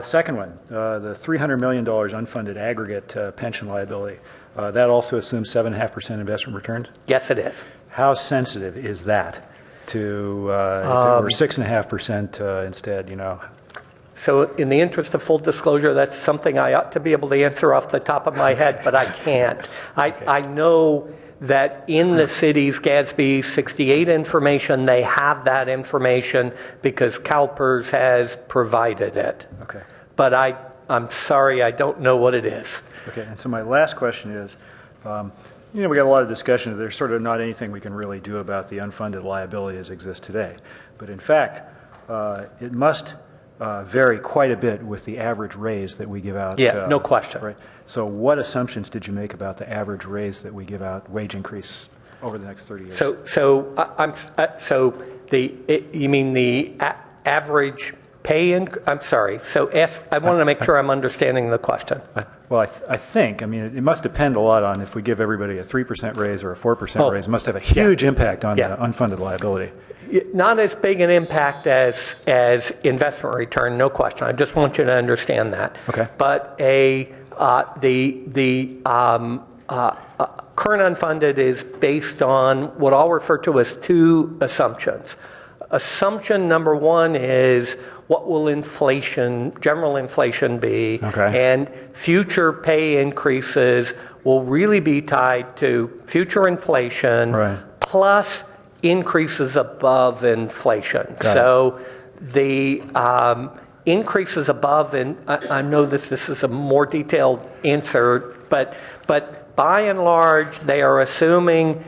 Speaker 8: Second one, the $300 million unfunded aggregate pension liability. That also assumes 7.5% investment returns?
Speaker 6: Yes, it is.
Speaker 8: How sensitive is that to if it were 6.5% instead,
Speaker 6: So in the interest of full disclosure, that's something I ought to be able to answer off the top of my head, but I can't. I know that in the city's GASB 68 information, they have that information because CalPERS has provided it.
Speaker 8: Okay.
Speaker 6: But I'm sorry, I don't know what it is.
Speaker 8: Okay, and so my last question is, we got a lot of discussion. There's sort of not anything we can really do about the unfunded liability as exists today. But in fact, it must vary quite a bit with the average raise that we give out.
Speaker 6: Yeah, no question.
Speaker 8: Right. So what assumptions did you make about the average raise that we give out, wage increase over the next 30 years?
Speaker 6: You mean the average pay? I'm sorry. So I want to make sure I'm understanding the question.
Speaker 8: Well, I think, it must depend a lot on if we give everybody a 3% raise or a 4% raise. It must have a huge impact on the unfunded liability.
Speaker 6: Not as big an impact as investment return, no question. I just want you to understand that.
Speaker 8: Okay.
Speaker 6: But the current unfunded is based on what I'll refer to as 2 assumptions. Assumption number 1 is what will general inflation be, and future pay increases will really be tied to future inflation plus increases above inflation. So the increases above, and I know this is a more detailed answer, but by and large, they are assuming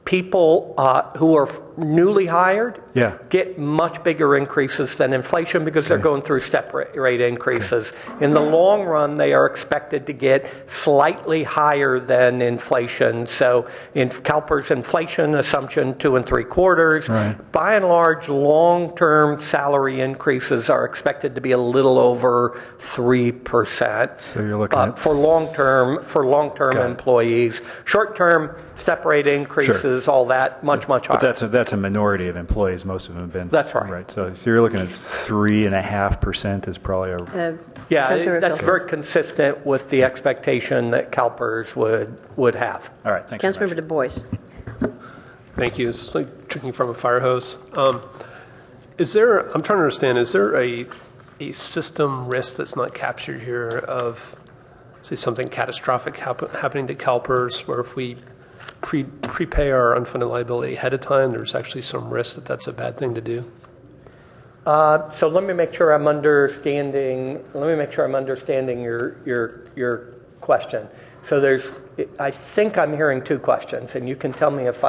Speaker 6: people who are newly hired get much bigger increases than inflation because they're going through step rate increases. In the long run, they are expected to get slightly higher than inflation. So in CalPERS inflation assumption 2 3/4, by and large, long-term salary increases are expected to be a little over 3%.
Speaker 8: So you're looking at
Speaker 6: for long-term employees. Short-term step rate increases, all that much higher.
Speaker 8: But that's that's a minority of employees. Most of them have been.
Speaker 6: That's right.
Speaker 8: Right. So you're looking at 3.5% is probably a.
Speaker 6: Yeah,
Speaker 1: Councilmember
Speaker 6: that's
Speaker 1: Filson.
Speaker 6: very consistent with the expectation that CalPERS would have.
Speaker 8: All right. Thanks.
Speaker 1: Councilmember Du Bois.
Speaker 9: Thank you. It's like drinking from a fire hose. Is there, I'm trying to understand, is there a system risk that's not captured here of, say, something catastrophic happening to CalPERS, where if we prepay our unfunded liability ahead of time, there's actually some risk that that's a bad thing to do?
Speaker 6: So let me make sure I'm understanding. Your question. So I think I'm hearing two questions, and you can tell me if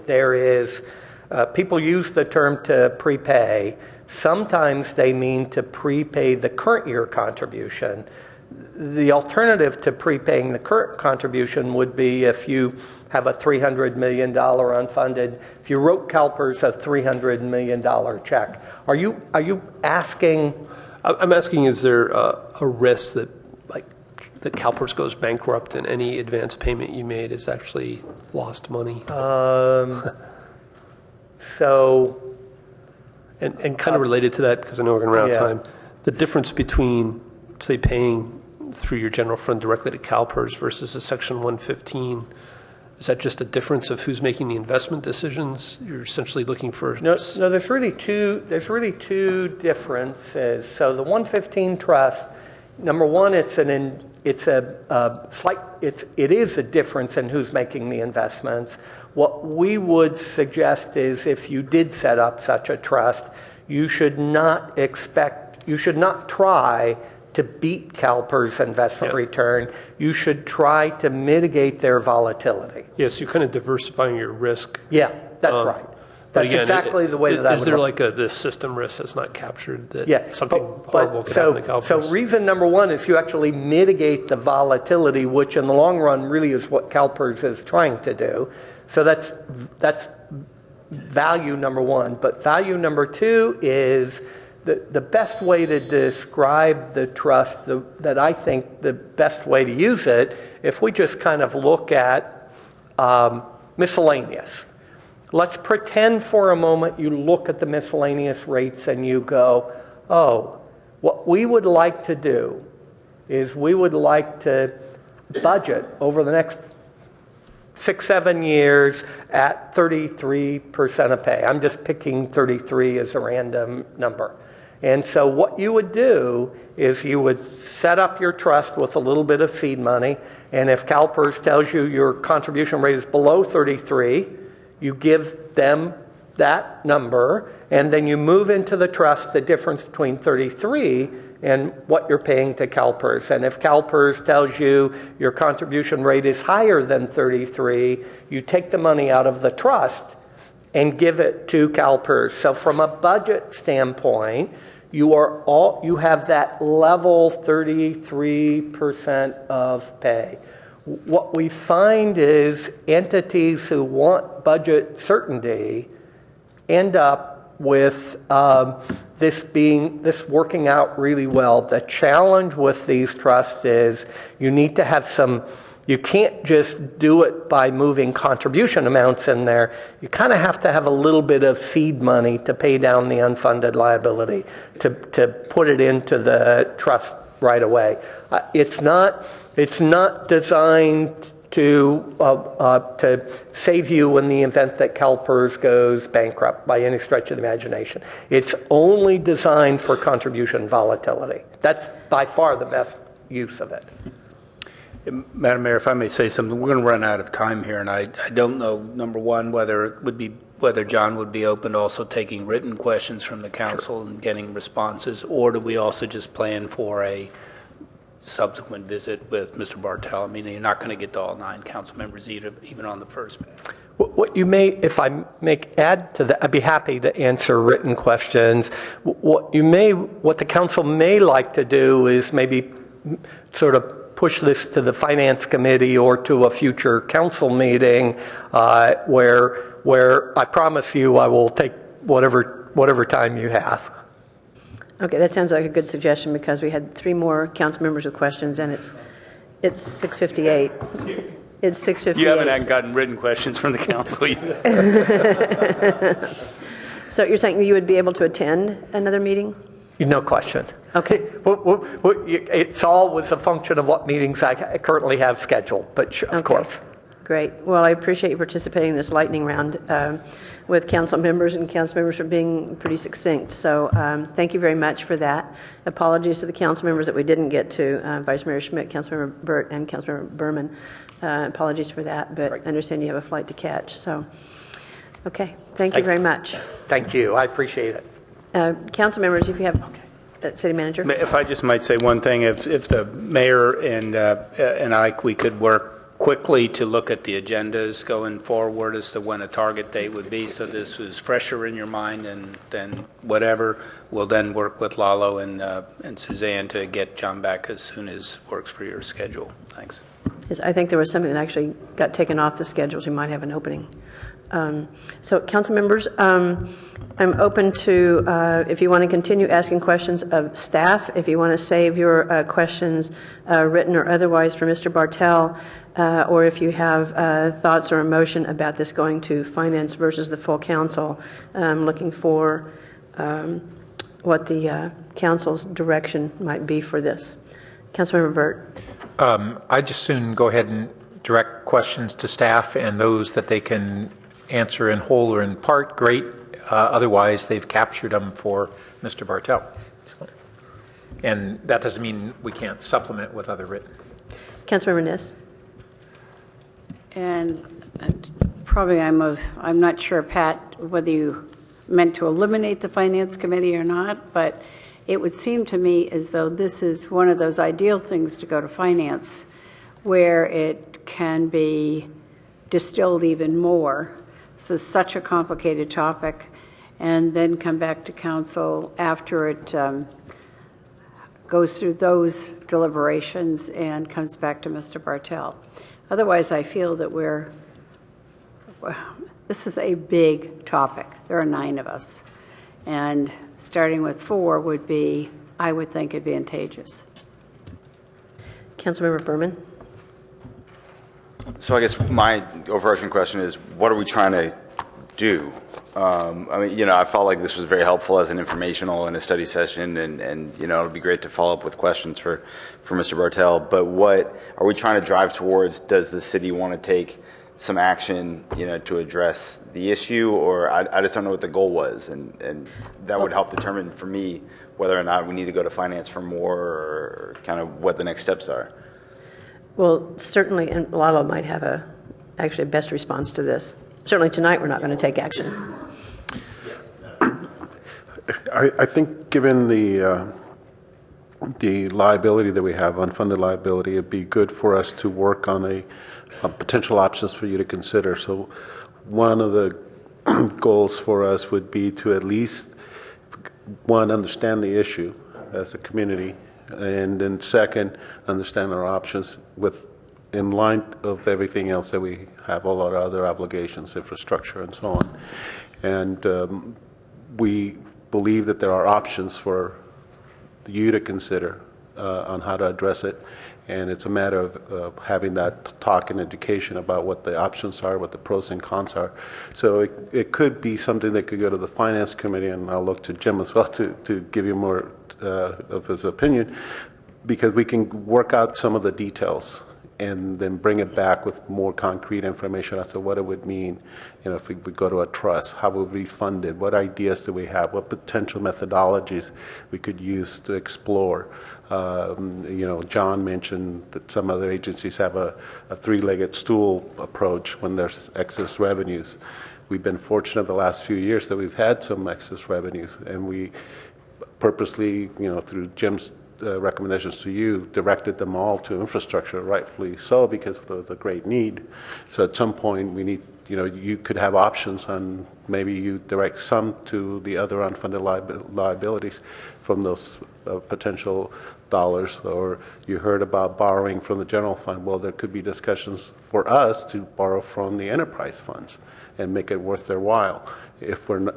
Speaker 6: there is. People use the term to prepay. Sometimes they mean to prepay the current year contribution. The alternative to prepaying the current contribution would be if you have a $300 million unfunded, if you wrote CalPERS a $300 million check. Are you asking?
Speaker 9: I'm asking, is there a risk that CalPERS goes bankrupt and any advance payment you made is actually lost money? And kind of related to that, because I know we're going to run out of time, the difference between, say, paying through your general fund directly to CalPERS versus a Section 115, is that just a difference of who's making the investment decisions? You're essentially looking for...
Speaker 6: No, there's really two differences. So the 115 trust, number one, it is a difference in who's making the investments. What we would suggest is if you did set up such a trust, you should not try to beat CalPERS investment return. You should try to mitigate their volatility.
Speaker 9: Yes, you're kind of diversifying your risk.
Speaker 6: Yeah, that's right. That's
Speaker 9: again,
Speaker 6: exactly the way that I would
Speaker 9: Is there
Speaker 6: look.
Speaker 9: this system risk that's not captured that something horrible could
Speaker 6: so,
Speaker 9: happen to CalPERS?
Speaker 6: So reason number one is you actually mitigate the volatility, which in the long run really is what CalPERS is trying to do. So that's value number one. But value number two is the best way to describe the trust, that I think the best way to use it, if we just kind of look at miscellaneous. Let's pretend for a moment you look at the miscellaneous rates and you go, oh, what we would like to do is we would like to budget over the next 6-7 years at 33% of pay. I'm just picking 33 as a random number. And so what you would do is you would set up your trust with a little bit of seed money, and if CalPERS tells you your contribution rate is below 33, you give them that number, and then you move into the trust the difference between 33 and what you're paying to CalPERS. And if CalPERS tells you your contribution rate is higher than 33, you take the money out of the trust and give it to CalPERS. So from a budget standpoint, you have that level 33% of pay. What we find is entities who want budget certainty end up with this working out really well. The challenge with these trusts is you need to have you can't just do it by moving contribution amounts in there. You kind of have to have a little bit of seed money to pay down the unfunded liability, to put it into the trust right away. It's not designed to save you in the event that CalPERS goes bankrupt by any stretch of the imagination. It's only designed for contribution volatility. That's by far the best use of it.
Speaker 5: Madam Mayor, if I may say something, we're going to run out of time here, and I don't know, number one, whether John would be open to also taking written questions from the council and getting responses, or do we also just plan for a subsequent visit with Mr. Bartel? I mean, you're not going to get to all 9 council members even on the first page.
Speaker 6: What you may, if I may add to that, I'd be happy to answer written questions. What the council may like to do is maybe sort of push this to the finance committee or to a future council meeting, where I promise you I will take whatever time you have.
Speaker 1: Okay, that sounds like a good suggestion, because we had 3 more council members with questions, and it's 6:58. It's 6:58.
Speaker 5: You haven't gotten written questions from the council yet.
Speaker 1: So you're saying you would be able to attend another meeting?
Speaker 6: No question.
Speaker 1: Okay.
Speaker 6: It's always a function of what meetings I currently have scheduled, but of course.
Speaker 1: Great. Well, I appreciate you participating in this lightning round with council members and council members for being pretty succinct. So thank you very much for that. Apologies to the council members that we didn't get to, Vice Mayor Schmidt, Councilmember Burt, and Councilmember Berman. Apologies for that, but I understand you have a flight to catch. So, okay. Thank you very much.
Speaker 6: Thank you. I appreciate it.
Speaker 1: Council members, if you have, City Manager.
Speaker 5: If I just might say one thing, if the mayor and we could work quickly to look at the agendas going forward as to when a target date would be, so this was fresher in your mind, and then whatever, we'll then work with Lalo and Suzanne to get John back as soon as works for your schedule. Thanks.
Speaker 1: Yes, I think there was something that actually got taken off the schedule, so we might have an opening. So, council members, I'm open to, if you want to continue asking questions of staff, if you want to save your questions written or otherwise for Mr. Bartel, or if you have thoughts or emotion about this going to finance versus the full council, looking for what the council's direction might be for this. Councilmember Burt.
Speaker 10: I'd just soon go ahead and direct questions to staff, and those that they can answer in whole or in part, great. Otherwise, they've captured them for Mr. Bartel. So, and that doesn't mean we can't supplement with other written.
Speaker 1: Councilmember Niss.
Speaker 7: And probably I'm not sure, Pat, whether you meant to eliminate the Finance Committee or not, but it would seem to me as though this is one of those ideal things to go to Finance, where it can be distilled even more. This is such a complicated topic, and then come back to council after it goes through those deliberations and comes back to Mr. Bartel. Otherwise, I feel that this is a big topic. There are 9 of us, and starting with 4 would be, I would think, advantageous.
Speaker 1: Councilmember Berman.
Speaker 11: So I guess my overarching question is, what are we trying to do? I mean, I felt like this was very helpful as an informational and a study session, and it'll be great to follow up with questions for Mr. Bartel. But what are we trying to drive towards? Does the city want to take some action, to address the issue, or I just don't know what the goal was, and that would help determine for me whether or not we need to go to finance for more, or kind of what the next steps are.
Speaker 1: Well, certainly, and Lalo might have actually a best response to this. Certainly tonight we're not going to take action.
Speaker 4: I think given the liability that we have, unfunded liability, it'd be good for us to work on a potential options for you to consider. So one of the goals for us would be to at least, one, understand the issue as a community, and then second, understand our options in line of everything else that we have, all our other obligations, infrastructure, and so on. And we believe that there are options for you to consider on how to address it. And it's a matter of having that talk and education about what the options are, what the pros and cons are. So it could be something that could go to the Finance Committee, and I'll look to Jim as well to give you more of his opinion, because we can work out some of the details and then bring it back with more concrete information as to what it would mean, if we go to a trust, how would we fund it, what ideas do we have, what potential methodologies we could use to explore. John mentioned that some other agencies have a three-legged stool approach when there's excess revenues. We've been fortunate the last few years that we've had some excess revenues, and we purposely, through Jim's recommendations to you, directed them all to infrastructure, rightfully so, because of the great need. So at some point we need, you could have options on, maybe you direct some to the other unfunded liabilities from those potential dollars, or you heard about borrowing from the general fund. Well, there could be discussions for us to borrow from the enterprise funds and make it worth their while if we're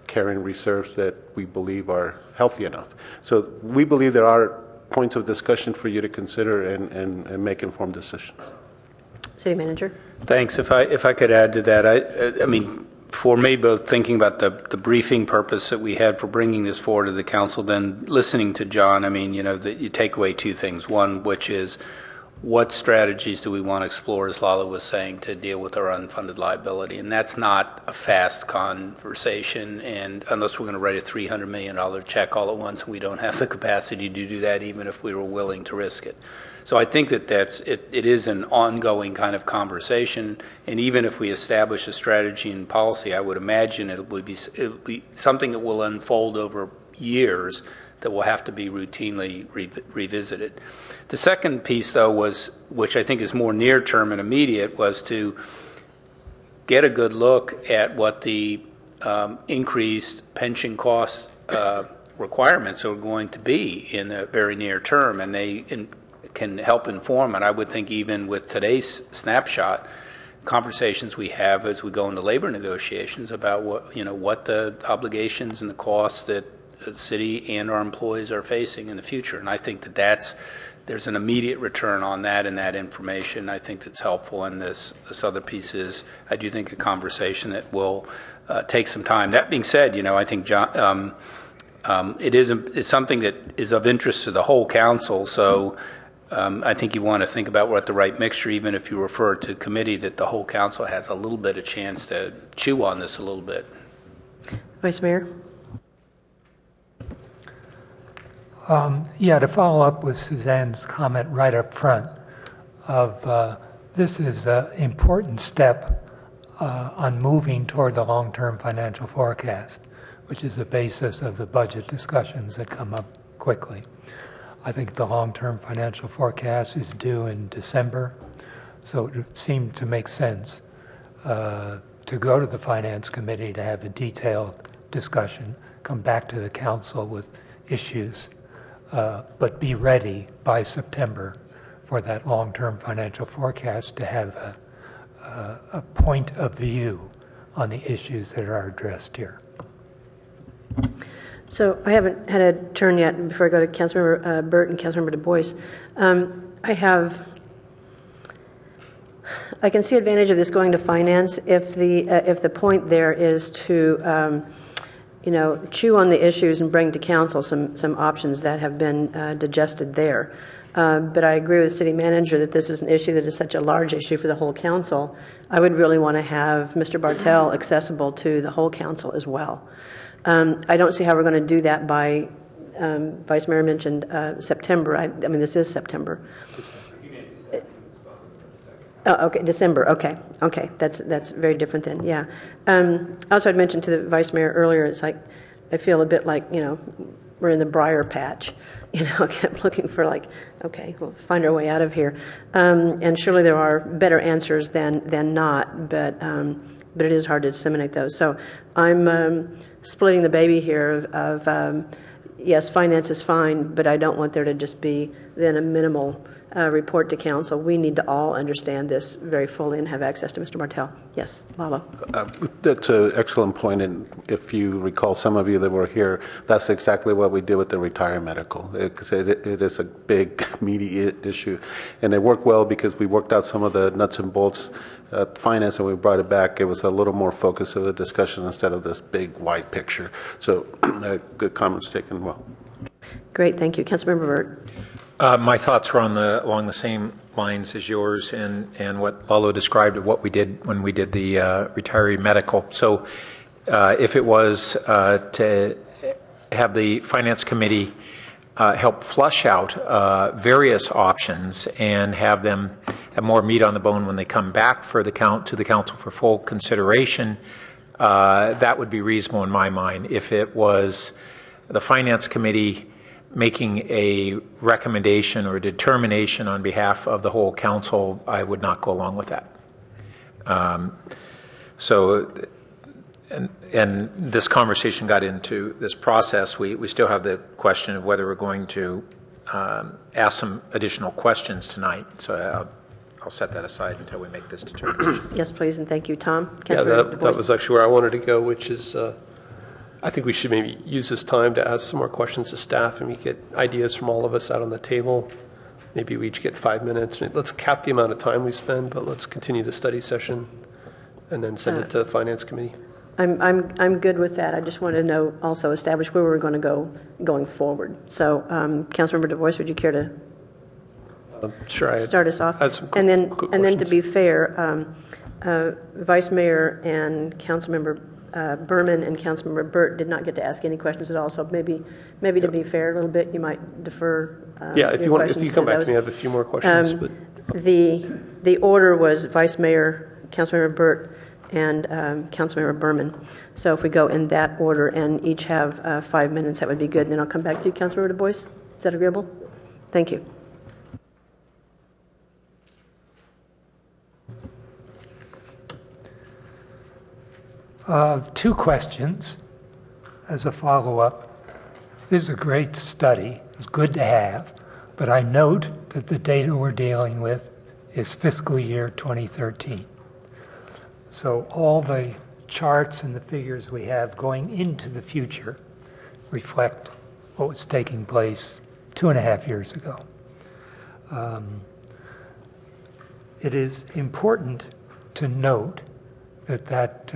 Speaker 4: carrying reserves that we believe are healthy enough. So we believe there are points of discussion for you to consider and make informed decisions.
Speaker 1: City Manager.
Speaker 5: Thanks. If I could add to that, I mean, for me, both thinking about the briefing purpose that we had for bringing this forward to the council, then listening to John, I mean, you know, that you take away two things. One, which is what strategies do we want to explore, as Lala was saying, to deal with our unfunded liability? And that's not a fast conversation, and unless we're going to write a $300 million check all at once, we don't have the capacity to do that, even if we were willing to risk it. So I think that it is an ongoing kind of conversation, and even if we establish a strategy and policy, I would imagine it would be something that will unfold over years that will have to be routinely revisited. The second piece, though, was, which I think is more near-term and immediate, was to get a good look at what the increased pension cost requirements are going to be in the very near term, and they can help inform. And I would think even with today's snapshot, conversations we have as we go into labor negotiations about what the obligations and the costs that the city and our employees are facing in the future. And I think that there's an immediate return on that and that information. I think that's helpful. And this other piece is, I do think, a conversation that will take some time. That being said, I think John, it's something that is of interest to the whole council. So I think you want to think about what the right mixture, even if you refer to committee, that the whole council has a little bit of chance to chew on this a little bit.
Speaker 1: Vice Mayor.
Speaker 12: Yeah, to follow up with Suzanne's comment right up front of this is an important step on moving toward the long-term financial forecast, which is the basis of the budget discussions that come up quickly. I think the long-term financial forecast is due in December, so it seemed to make sense to go to the Finance Committee to have a detailed discussion, come back to the council with issues, but be ready by September for that long-term financial forecast to have a point of view on the issues that are addressed here.
Speaker 1: So I haven't had a turn yet before I go to Councilmember Burt and Councilmember Du Bois. I can see advantage of this going to finance if the point there is to chew on the issues and bring to council some options that have been digested there. But I agree with the city manager that this is an issue that is such a large issue for the whole council. I would really want to have Mr. Bartel accessible to the whole council as well. I don't see how we're going to do that by, Vice Mayor mentioned September. I mean, this is September. Oh, okay, December. Okay, that's very different then. Yeah. Also, I'd mentioned to the Vice Mayor earlier, it's like I feel a bit like we're in the briar patch. I kept looking for okay, we'll find our way out of here. And surely there are better answers than not, but it is hard to disseminate those. So I'm splitting the baby here of yes, finance is fine, but I don't want there to just be then a minimal report to council. We need to all understand this very fully and have access to Mr. Martell. Yes, Lalo.
Speaker 4: That's an excellent point, and if you recall, some of you that were here, that's exactly what we did with the retiree medical, because it is a big, meaty issue, and it worked well because we worked out some of the nuts and bolts finance and we brought it back. It was a little more focused of the discussion instead of this big, wide picture. So good comments taken well.
Speaker 1: Great, thank you. Councilmember Burt.
Speaker 10: My thoughts were along the same lines as yours and what Palo described of what we did when we did the retiree medical. So if it was to have the Finance Committee help flush out various options and have them have more meat on the bone when they come back to the council for full consideration, that would be reasonable in my mind. If it was the Finance Committee making a recommendation or a determination on behalf of the whole council, I would not go along with that. And this conversation got into this process. We still have the question of whether we're going to ask some additional questions tonight. So I'll set that aside until we make this determination.
Speaker 1: Yes, please, and thank you. Tom?
Speaker 9: Yeah, that was actually where I wanted to go, which is I think we should maybe use this time to ask some more questions to staff and we get ideas from all of us out on the table maybe we each get 5 minutes. Let's cap the amount of time we spend, but let's continue the study session and then send it to the Finance Committee.
Speaker 1: I'm good with that. I just want to know, also establish where we're going to go going forward. So, Councilmember DuBois, would you care to
Speaker 9: Sure.
Speaker 1: start us off? And then to be fair, Vice Mayor and Councilmember Berman and Councilmember Burt did not get to ask any questions at all. So maybe to be fair a little bit, you might defer.
Speaker 9: If you come back to me, I have a few more questions. But
Speaker 1: the order was Vice Mayor, Councilmember Burt, and Councilmember Berman. So if we go in that order and each have 5 minutes, that would be good. And then I'll come back to you, Councilmember Du Bois. Is that agreeable? Thank you.
Speaker 12: Two questions as a follow-up. This is a great study. It's good to have, but I note that the data we're dealing with is fiscal year 2013. So all the charts and the figures we have going into the future reflect what was taking place 2.5 years ago. It is important to note that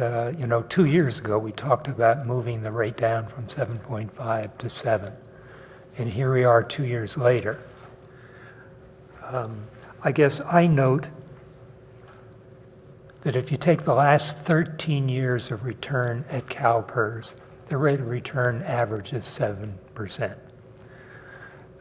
Speaker 12: 2 years ago we talked about moving the rate down from 7.5 to 7, and here we are 2 years later. I guess I note that if you take the last 13 years of return at CalPERS, the rate of return average is 7%.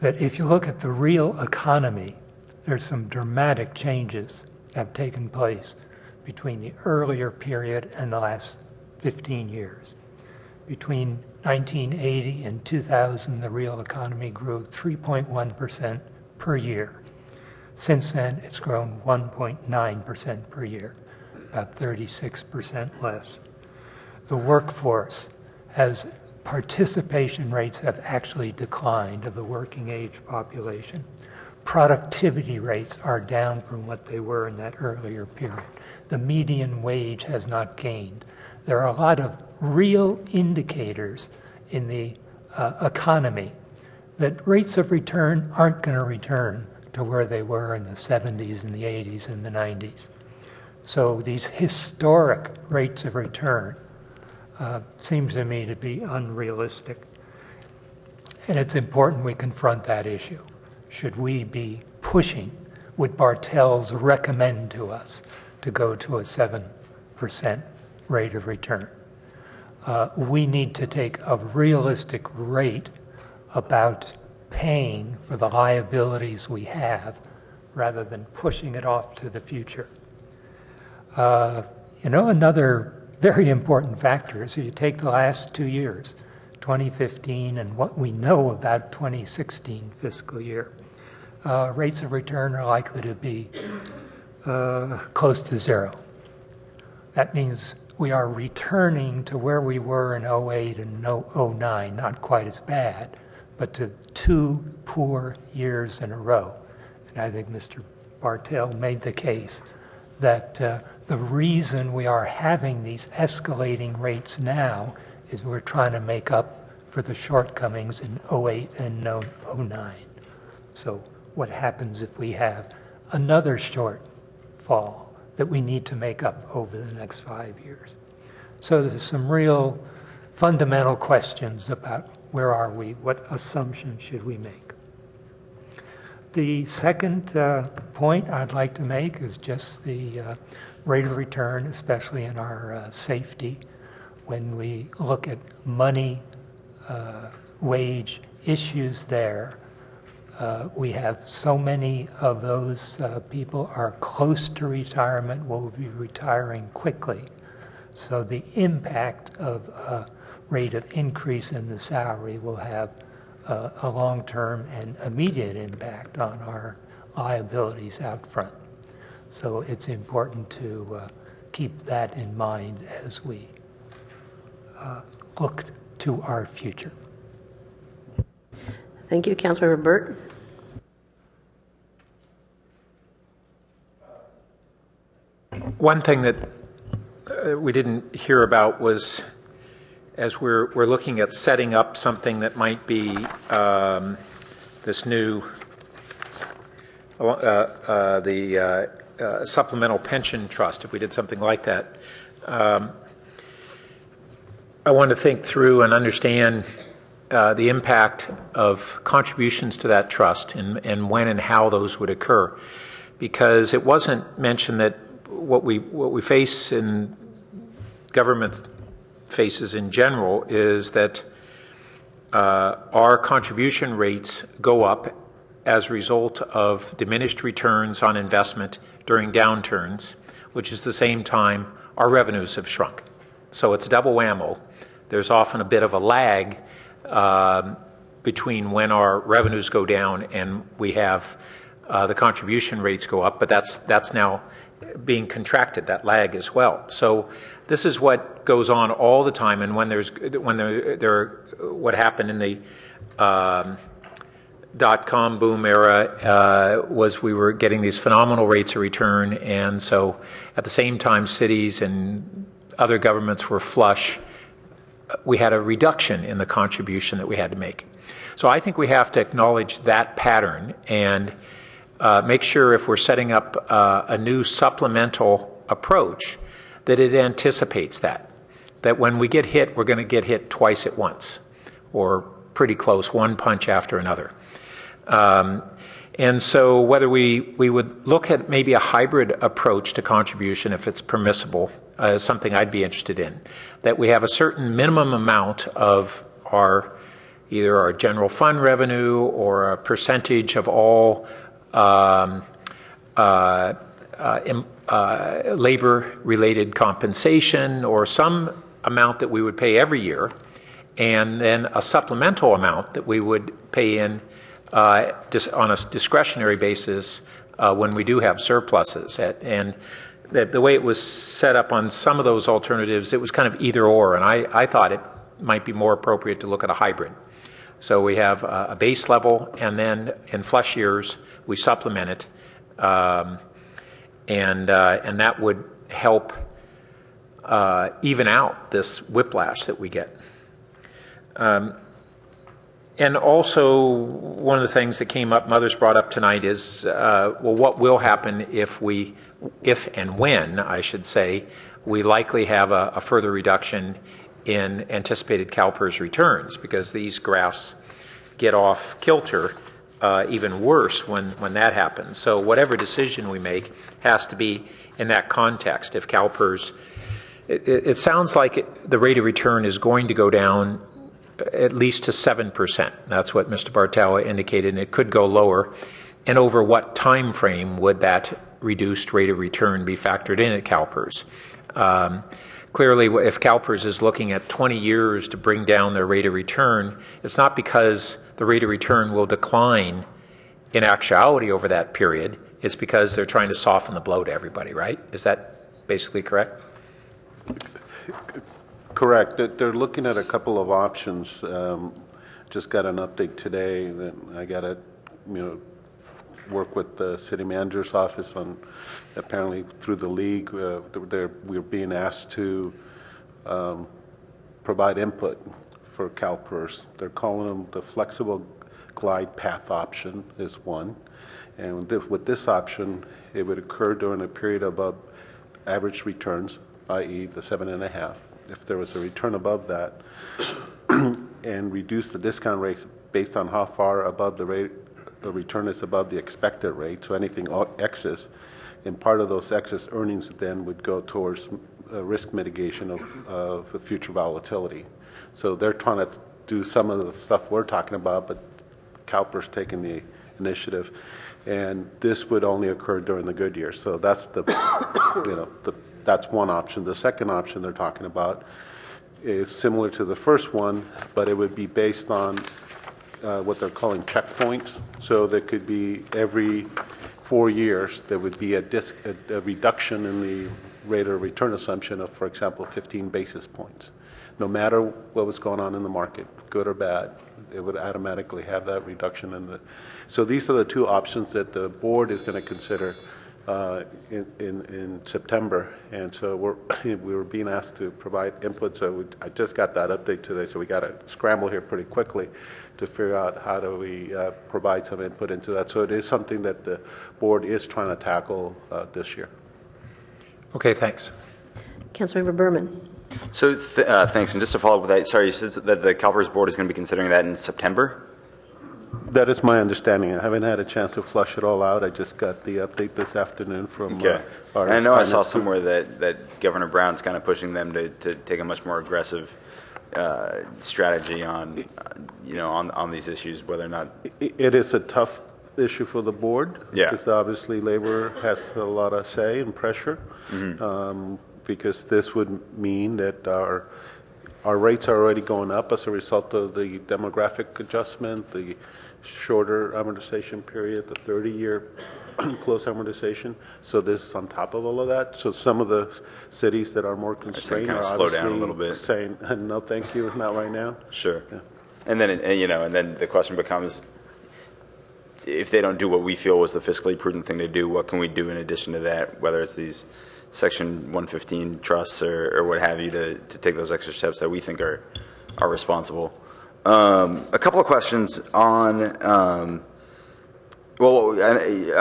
Speaker 12: That if you look at the real economy, there's some dramatic changes that have taken place between the earlier period and the last 15 years. Between 1980 and 2000, the real economy grew 3.1% per year. Since then, it's grown 1.9% per year, about 36% less. The workforce has participation rates have actually declined of the working age population. Productivity rates are down from what they were in that earlier period. The median wage has not gained. There are a lot of real indicators in the economy that rates of return aren't going to return to where they were in the 70s and the 80s and the 90s. So these historic rates of return seems to me to be unrealistic. And it's important we confront that issue. Should we be pushing, would Bartels recommend to us to go to a 7% rate of return? We need to take a realistic rate about paying for the liabilities we have rather than pushing it off to the future. Another very important factor is if you take the last 2 years, 2015 and what we know about 2016 fiscal year, rates of return are likely to be close to zero. That means we are returning to where we were in 08 and 09, not quite as bad, but to 2 poor years in a row. And I think Mr. Bartel made the case that the reason we are having these escalating rates now is we're trying to make up for the shortcomings in 08 and 09. So what happens if we have another shortfall that we need to make up over the next 5 years? So there's some real fundamental questions about where are we, what assumptions should we make. The second point I'd like to make is just the rate of return, especially in our safety. When we look at money, wage issues there, we have so many of those people are close to retirement, will be retiring quickly. So the impact of a rate of increase in the salary will have a long-term and immediate impact on our liabilities out front. So it's important to keep that in mind as we look to our future.
Speaker 1: Thank you. Councilmember Burt.
Speaker 10: One thing that we didn't hear about was, as we're looking at setting up something that might be this new supplemental pension trust, if we did something like that, I want to think through and understand the impact of contributions to that trust and when and how those would occur, because it wasn't mentioned that what we face in government faces in general is that our contribution rates go up as a result of diminished returns on investment during downturns, which is the same time our revenues have shrunk. So it's a double whammo. There's often a bit of a lag between when our revenues go down and we have the contribution rates go up, but that's now being contracted, that lag as well. So this is what goes on all the time, and what happened in the dot-com boom era was we were getting these phenomenal rates of return, and so at the same time cities and other governments were flush, we had a reduction in the contribution that we had to make. So I think we have to acknowledge that pattern and make sure if we're setting up a new supplemental approach that it anticipates that when we get hit, we're going to get hit twice at once, or pretty close, one punch after another. And so whether we would look at maybe a hybrid approach to contribution, if it's permissible, is something I'd be interested in. That we have a certain minimum amount of either our general fund revenue or a percentage of all labor-related compensation, or some amount that we would pay every year, and then a supplemental amount that we would pay in on a discretionary basis when we do have surpluses. And the way it was set up on some of those alternatives, it was kind of either or, and I thought it might be more appropriate to look at a hybrid. So we have a base level, and then in flush years we supplement it, and that would help even out this whiplash that we get. And also, one of the things that came up, Mother's brought up tonight, is well, what will happen if and when, I should say, we likely have a further reduction in anticipated CalPERS returns, because these graphs get off kilter even worse when that happens. So whatever decision we make has to be in that context. If CalPERS, it sounds like the rate of return is going to go down at least to 7%. That's what Mr. Bartel indicated, and it could go lower. And over what time frame would that reduced rate of return be factored in at CalPERS? Clearly, if CalPERS is looking at 20 years to bring down their rate of return, it's not because the rate of return will decline in actuality over that period. It's because they're trying to soften the blow to everybody, right? Is that basically correct?
Speaker 4: Correct. They're looking at a couple of options. Just got an update today that I got to, work with the city manager's office on. Apparently, through the league, we're being asked to provide input for CalPERS. They're calling them the flexible glide path option is one, and with this option, it would occur during a period above average returns, i.e., the 7.5. If there was a return above that, and reduce the discount rates based on how far above the rate the return is above the expected rate, so anything excess, and part of those excess earnings then would go towards risk mitigation of the future volatility. So they're trying to do some of the stuff we're talking about, but CalPERS taking the initiative, and this would only occur during the good years. So that's that's one option. The second option they're talking about is similar to the first one, but it would be based on what they're calling checkpoints. So there could be every 4 years there would be a reduction in the rate of return assumption of, for example, 15 basis points. No matter what was going on in the market, good or bad, it would automatically have that reduction in the. So these are the two options that the board is going to consider in September, and so we were being asked to provide input. So I just got that update today, so we got to scramble here pretty quickly to figure out how do we provide some input into that. So it is something that the board is trying to tackle this year.
Speaker 10: Okay, thanks.
Speaker 1: Councilmember Berman.
Speaker 11: So thanks. And just to follow up with that, sorry, you said that the CalPERS board is going to be considering that in September?
Speaker 4: That is my understanding. I haven't had a chance to flush it all out. I just got the update this afternoon from our
Speaker 11: and I know I saw
Speaker 4: finance
Speaker 11: somewhere that Governor Brown's kind of pushing them to take a much more aggressive strategy on, on these issues, whether or not...
Speaker 4: It is a tough issue for the board.
Speaker 11: Yeah.
Speaker 4: Because obviously labor has a lot of say and pressure. Mm-hmm. Because this would mean that our rates are already going up as a result of the demographic adjustment, the shorter amortization period, the 30-year close amortization. So this is on top of all of that. So some of the cities that are more constrained
Speaker 11: kind
Speaker 4: are
Speaker 11: of slow down a
Speaker 4: obviously
Speaker 11: little bit,
Speaker 4: saying, no, thank you, not right now.
Speaker 11: Sure.
Speaker 4: Yeah.
Speaker 11: And then the question becomes, if they don't do what we feel was the fiscally prudent thing to do, what can we do in addition to that, whether it's these Section 115 trusts or what have you, to take those extra steps that we think are responsible. A couple of questions on, I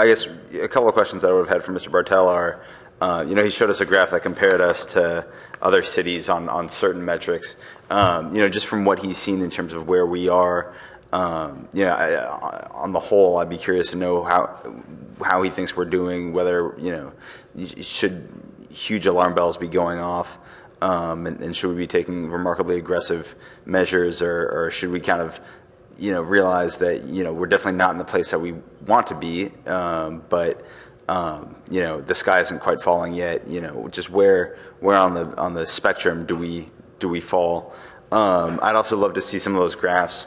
Speaker 11: guess a couple of questions that I would have had from Mr. Bartel are, he showed us a graph that compared us to other cities on certain metrics. Just from what he's seen in terms of where we are, on the whole, I'd be curious to know how he thinks we're doing, whether, should huge alarm bells be going off, and should we be taking remarkably aggressive measures, or should we kind of, realize that, we're definitely not in the place that we want to be, but the sky isn't quite falling yet, just where on the spectrum do we fall? I'd also love to see some of those graphs,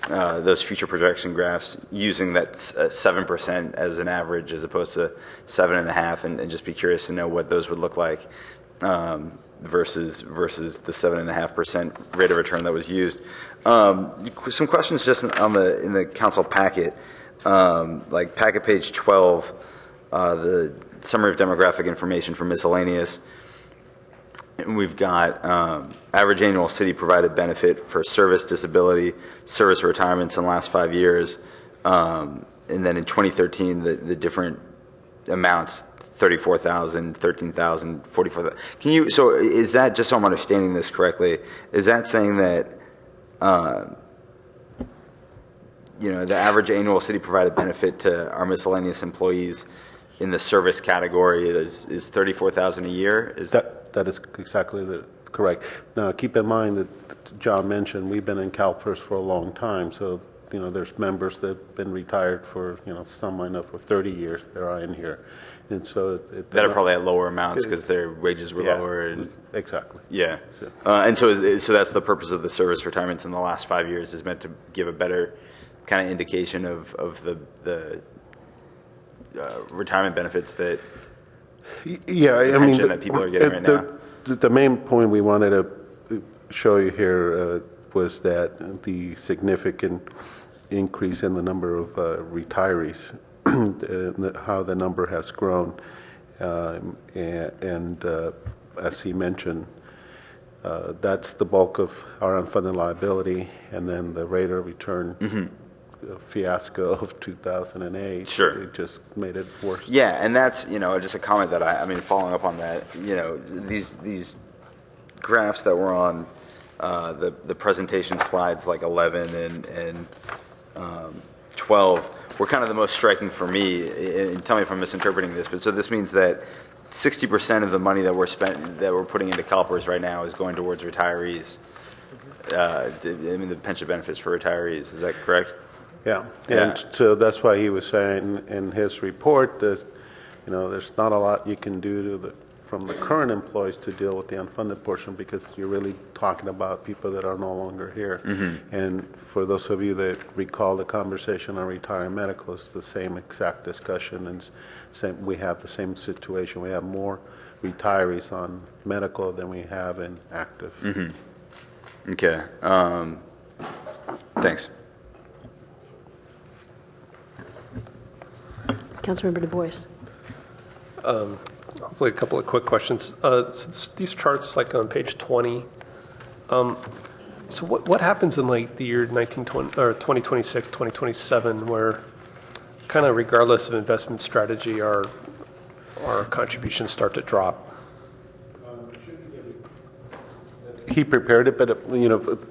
Speaker 11: those future projection graphs, using that 7% as an average as opposed to 7.5%, and just be curious to know what those would look like versus the 7.5% rate of return that was used. Some questions just in the council packet, like packet page 12, the summary of demographic information for miscellaneous. And we've got average annual city provided benefit for service, disability, service retirements in the last 5 years. And then in 2013, the different amounts, 34,000, 13,000, 44,000. So is that, just so I'm understanding this correctly, is that saying that, the average annual city provided benefit to our miscellaneous employees in the service category is 34,000 a year?
Speaker 4: That is exactly correct. Now, keep in mind that John mentioned we've been in CalPERS for a long time, so there's members that have been retired for some I know for 30 years. They're in here, and so
Speaker 11: that are probably at lower amounts because their wages were lower. And
Speaker 4: exactly.
Speaker 11: Yeah, and so that's the purpose of the service retirements in the last 5 years, is meant to give a better kind of indication of the retirement benefits that.
Speaker 4: Yeah, I mean,
Speaker 11: that people are getting right now.
Speaker 4: The main point we wanted to show you here was that the significant increase in the number of retirees, how the number has grown, and as he mentioned, that's the bulk of our unfunded liability, and then the rate of return. Mm-hmm. Fiasco of 2008.
Speaker 11: Sure.
Speaker 4: It just made it worse.
Speaker 11: Yeah, and that's, just a comment that I mean, following up on that, these graphs that were on the presentation slides, like 11 and 12, were kind of the most striking for me. And tell me if I'm misinterpreting this, but so this means that 60% of the money that we're putting into CalPERS right now is going towards retirees. The pension benefits for retirees. Is that correct?
Speaker 4: Yeah, and so that's why he was saying in his report that, there's not a lot you can do from the current employees to deal with the unfunded portion, because you're really talking about people that are no longer here. Mm-hmm. And for those of you that recall the conversation on retiring medical, it's the same exact discussion, and we have the same situation. We have more retirees on medical than we have in active.
Speaker 11: Mm-hmm. Okay. Thanks.
Speaker 1: Councilmember Du Bois.
Speaker 9: Hopefully a couple of quick questions. These charts, like on page 20, so what happens in like the year 2026, 2027, where kind of regardless of investment strategy, our contributions start to drop?
Speaker 4: He prepared it, but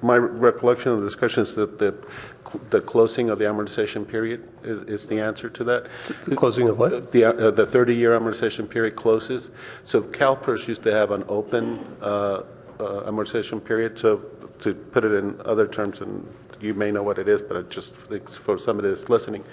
Speaker 4: my recollection of the discussion is that the closing of the amortization period is the answer to that.
Speaker 9: The closing of what?
Speaker 4: The 30-year amortization period closes. So CalPERS used to have an open amortization period. So to put it in other terms, and you may know what it is, but I just think for somebody that's listening,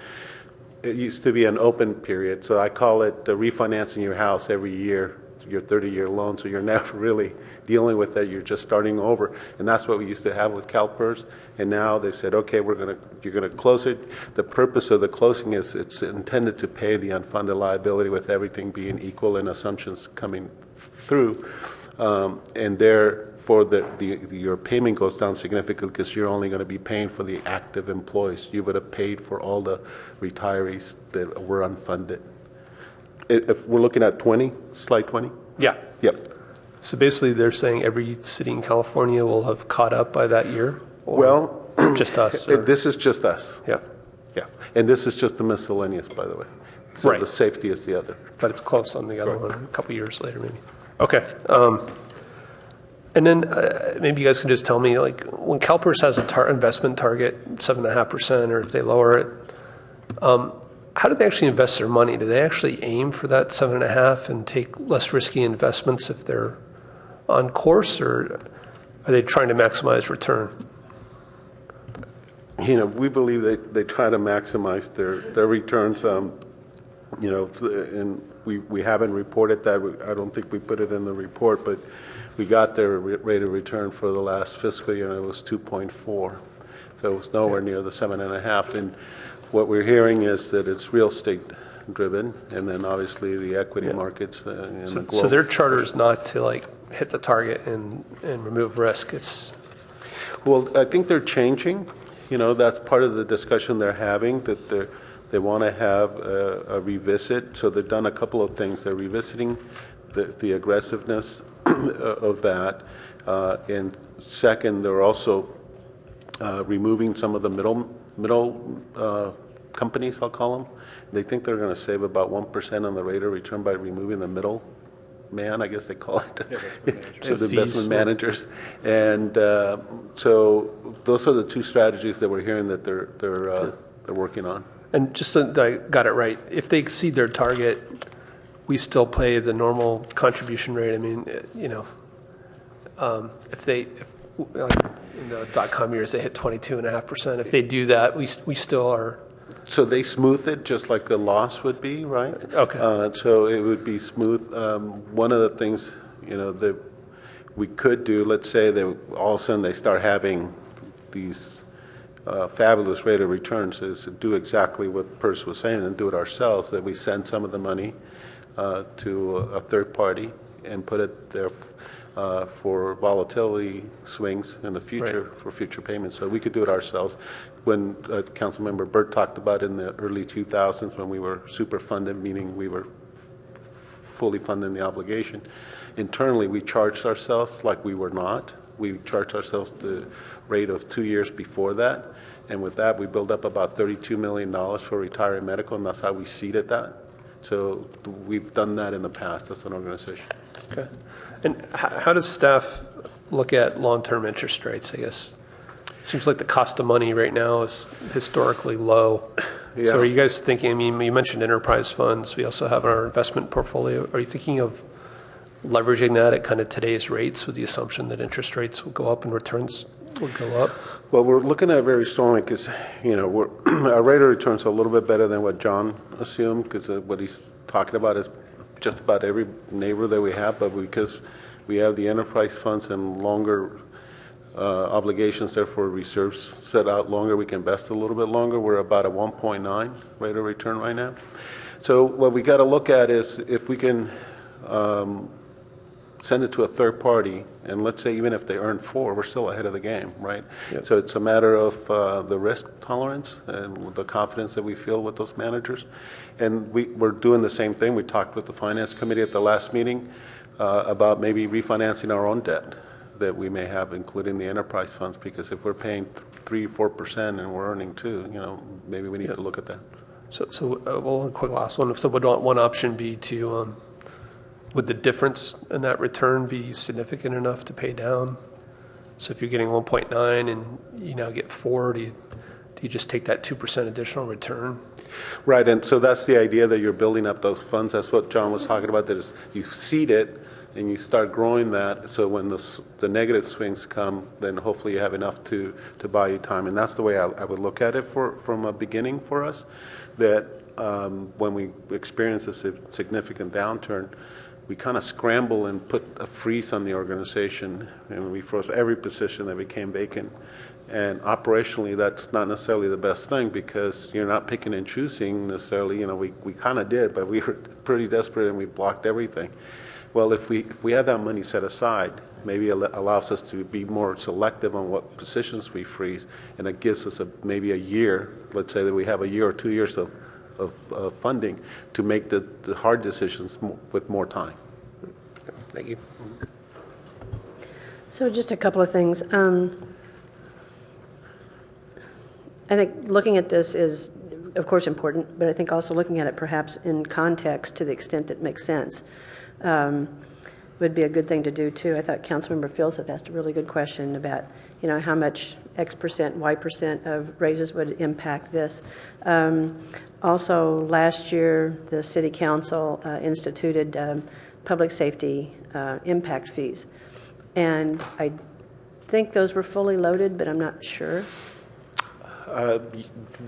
Speaker 4: it used to be an open period. So I call it refinancing your house every year, your 30-year loan, so you're never really dealing with that. You're just starting over, and that's what we used to have with CalPERS. And now they said, okay, you're gonna close it. The purpose of the closing is it's intended to pay the unfunded liability with everything being equal and assumptions coming through, and therefore your payment goes down significantly because you're only going to be paying for the active employees. You would have paid for all the retirees that were unfunded. If we're looking at slide 20?
Speaker 9: Yeah.
Speaker 4: Yep.
Speaker 9: So basically they're saying every city in California will have caught up by that year? Or
Speaker 4: well,
Speaker 9: just us?
Speaker 4: This is just us.
Speaker 9: Yeah.
Speaker 4: Yeah. And this is just the miscellaneous, by the way. So
Speaker 9: right.
Speaker 4: The safety is the other.
Speaker 9: But it's close on the other one, a couple years later maybe. Okay. And then maybe you guys can just tell me, like, when CalPERS has an investment target, 7.5%, or if they lower it, how do they actually invest their money? Do they actually aim for that 7.5 and take less risky investments if they're on course, or are they trying to maximize return?
Speaker 4: We believe they try to maximize their returns. And we haven't reported that. I don't think we put it in the report, but we got their rate of return for the last fiscal year, and it was 2.4. So it was nowhere near the 7.5. And what we're hearing is that it's real estate driven, and then obviously the equity markets and the global.
Speaker 9: So their charter is not to like hit the target and remove risk.
Speaker 4: Well, I think they're changing. That's part of the discussion they're having, that they want to have a revisit. So they've done a couple of things. They're revisiting the aggressiveness of that, and second, they're also removing some of the middle companies, I'll call them. They think they're going to save about 1% on the rate of return by removing the middle man, I guess they call it, the investment managers. And so those are the two strategies that we're hearing that they're working on.
Speaker 9: And just so I got it right, if they exceed their target, we still pay the normal contribution rate. I mean, if like in the .com years they hit 22.5%, if they do that, we still are.
Speaker 4: So they smooth it just like the loss would be, right?
Speaker 9: Okay.
Speaker 4: So it would be smooth. One of the things, that we could do, let's say that all of a sudden they start having these fabulous rate of returns, is to do exactly what Perce was saying and do it ourselves, that we send some of the money to a third party and put it there for volatility swings in the future, right, for future payments. So we could do it ourselves. When Councilmember Burt talked about in the early 2000s when we were super funded, meaning we were fully funding the obligation, internally we charged ourselves like we were not. We charged ourselves the rate of 2 years before that. And with that, we built up about $32 million for retiree medical, and that's how we seeded that. So we've done that in the past as an organization.
Speaker 9: Okay. And how does staff look at long-term interest rates, I guess? It seems like the cost of money right now is historically low. Yeah. So are you guys thinking, I mean, you mentioned enterprise funds. We also have our investment portfolio. Are you thinking of leveraging that at kind of today's rates with the assumption that interest rates will go up and returns will go up? Well,
Speaker 4: we're looking at it very strongly because, our rate of return is a little bit better than what John assumed, because what he's talking about is just about every neighbor that we have, but because we have the enterprise funds and longer obligations, therefore reserves set out longer, we can invest a little bit longer. We're about a 1.9 rate of return right now. So what we got to look at is if we can send it to a third party, and let's say even if they earn 4, we're still ahead of the game, right? So it's a matter of the risk tolerance and the confidence that we feel with those managers. And we're doing the same thing. We talked with the Finance Committee at the last meeting about maybe refinancing our own debt that we may have, including the enterprise funds, because if we're paying 3-4% and we're earning 2%, maybe we need to look at that.
Speaker 9: Well, a quick last one. So would one option be to, would the difference in that return be significant enough to pay down? So if you're getting 1.9 and you now get 4, do you just take that 2% additional return?
Speaker 4: Right, and so that's the idea, that you're building up those funds. That's what John was talking about, that is you seed it and you start growing that, so when the negative swings come, then hopefully you have enough to buy you time. And that's the way I would look at it from a beginning for us, that when we experience a significant downturn, we kind of scramble and put a freeze on the organization, and we froze every position that became vacant. And operationally, that's not necessarily the best thing, because you're not picking and choosing necessarily. We kind of did, but we were pretty desperate and we blocked everything. Well, if we have that money set aside, maybe it allows us to be more selective on what positions we freeze, and it gives us maybe a year. Let's say that we have a year or 2 years of funding to make the hard decisions with more time.
Speaker 9: Thank you.
Speaker 1: So just a couple of things. I think looking at this is, of course, important, but I think also looking at it perhaps in context to the extent that makes sense would be a good thing to do too. I thought Councilmember Philseth asked a really good question about, how much X%, Y% of raises would impact this. Also, last year, the City Council instituted public safety impact fees. And I think those were fully loaded, but I'm not sure.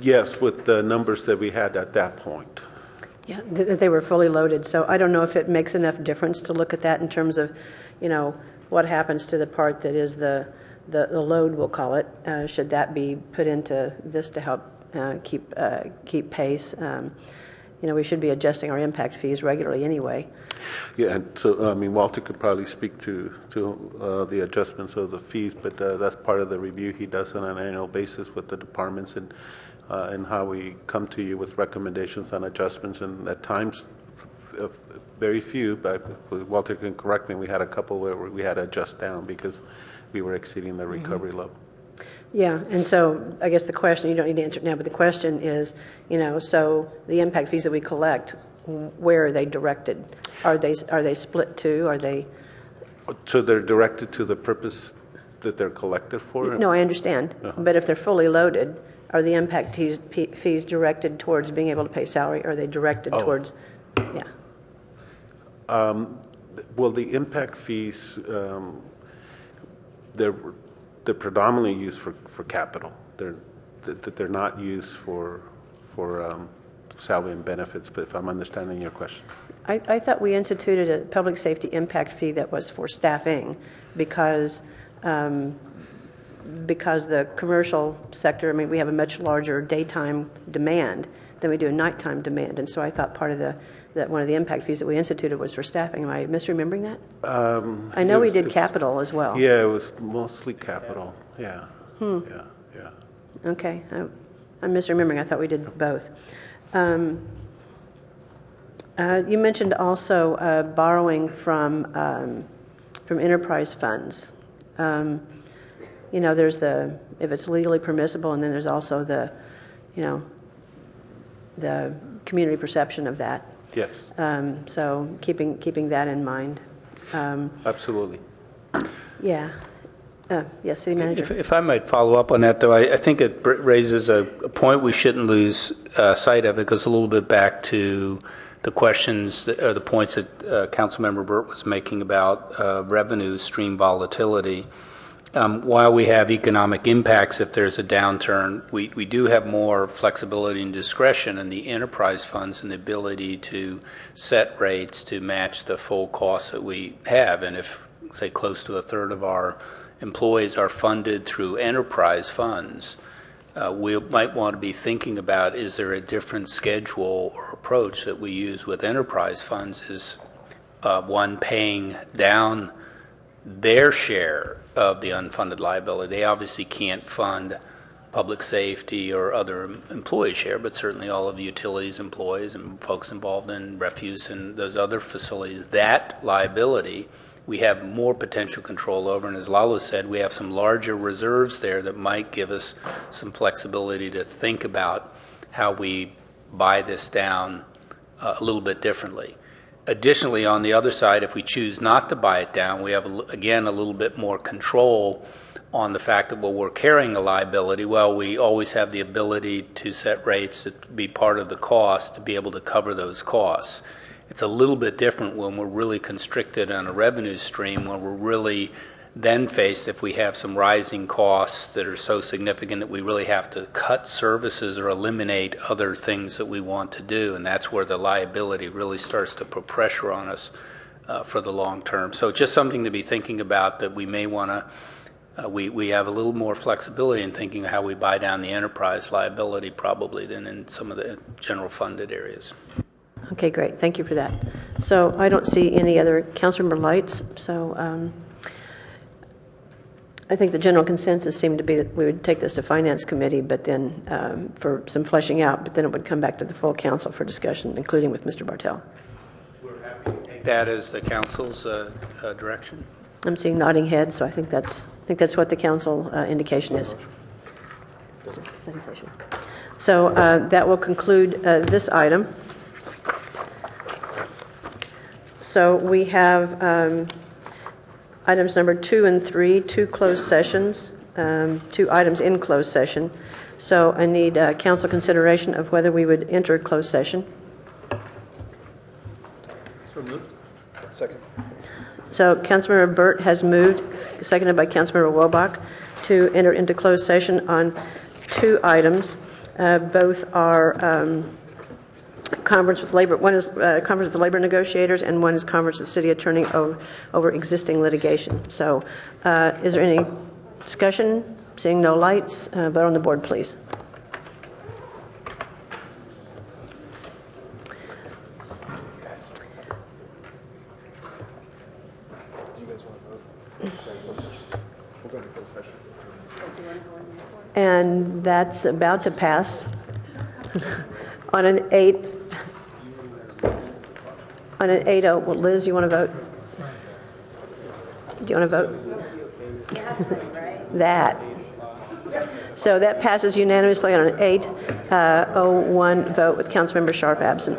Speaker 4: Yes, with the numbers that we had at that point.
Speaker 1: Yeah, they were fully loaded. So I don't know if it makes enough difference to look at that in terms of, what happens to the part that is the load, we'll call it. Should that be put into this to help keep pace? We should be adjusting our impact fees regularly anyway.
Speaker 4: Yeah, and so Walter could probably speak to the adjustments of the fees, but that's part of the review he does on an annual basis with the departments, and how we come to you with recommendations on adjustments. And at times, very few, but Walter can correct me, we had a couple where we had to adjust down because we were exceeding the recovery level.
Speaker 1: Yeah, and so I guess the question, you don't need to answer it now, but the question is, so the impact fees that we collect, where are they directed? Are they split too? Are they?
Speaker 4: So they're directed to the purpose that they're collected for?
Speaker 1: No, I understand. But if they're fully loaded, are the impact fees directed towards being able to pay salary? Or are they directed towards, yeah?
Speaker 4: Well, the impact fees, they're predominantly used for capital. They're not used for salary and benefits, but if I'm understanding your question.
Speaker 1: I thought we instituted a public safety impact fee that was for staffing because the commercial sector, we have a much larger daytime demand than we do a nighttime demand. And so I thought part of that one of the impact fees that we instituted was for staffing. Am I misremembering that? I know we did capital as well.
Speaker 4: Yeah, it was mostly capital. Yeah. Yeah.
Speaker 1: Okay. I'm misremembering. I thought we did both. You mentioned also borrowing from enterprise funds. There's if it's legally permissible, and then there's also the community perception of that.
Speaker 4: Yes.
Speaker 1: So keeping that in mind.
Speaker 4: Absolutely.
Speaker 1: Yeah. Yes, City Manager.
Speaker 5: If I might follow up on that, though, I think it raises a point we shouldn't lose sight of. It goes a little bit back to the questions or the points that Councilmember Burt was making about revenue stream volatility. While we have economic impacts if there's a downturn, we do have more flexibility and discretion in the enterprise funds and the ability to set rates to match the full costs that we have. And if, say, close to a third of our employees are funded through enterprise funds, we might want to be thinking about, is there a different schedule or approach that we use with enterprise funds? Is one, paying down their share of the unfunded liability. They obviously can't fund public safety or other employee share, but certainly all of the utilities employees and folks involved in refuse and those other facilities, that liability we have more potential control over. And as Lalo said, we have some larger reserves there that might give us some flexibility to think about how we buy this down a little bit differently. Additionally, on the other side, if we choose not to buy it down, we have, again, a little bit more control on the fact that, well, we're carrying a liability. Well, we always have the ability to set rates that be part of the cost to be able to cover those costs. It's a little bit different when we're really constricted on a revenue stream, when we're really then faced if we have some rising costs that are so significant that we really have to cut services or eliminate other things that we want to do. And that's where the liability really starts to put pressure on us for the long term. So just something to be thinking about, that we may want to, we have a little more flexibility in thinking how we buy down the enterprise liability probably than in some of the general funded areas.
Speaker 1: Okay, great. Thank you for that. So I don't see any other councilmember lights. So I think the general consensus seemed to be that we would take this to Finance Committee, but then for some fleshing out, but then it would come back to the full council for discussion, including with Mr. Bartel.
Speaker 5: We're happy to take that as the council's direction.
Speaker 1: I'm seeing nodding heads, so I think that's what the council indication is. Study session. So that will conclude this item. So we have items number 2 and 3, 2 closed sessions, 2 items in closed session. So I need council consideration of whether we would enter closed session.
Speaker 9: So moved. Second.
Speaker 1: So Councilmember Burt has moved, seconded by Councilmember Wobach, to enter into closed session on 2 items. Both are conference with labor. One is conference with the labor negotiators, and one is conference with the city attorney over existing litigation. So is there any discussion? Seeing no lights, vote on the board, please. And that's about to pass. On an 8-0, well, Liz, you want to vote? Do you want to vote? That. So that passes unanimously on an 8-0-1 vote with Councilmember Sharp absent.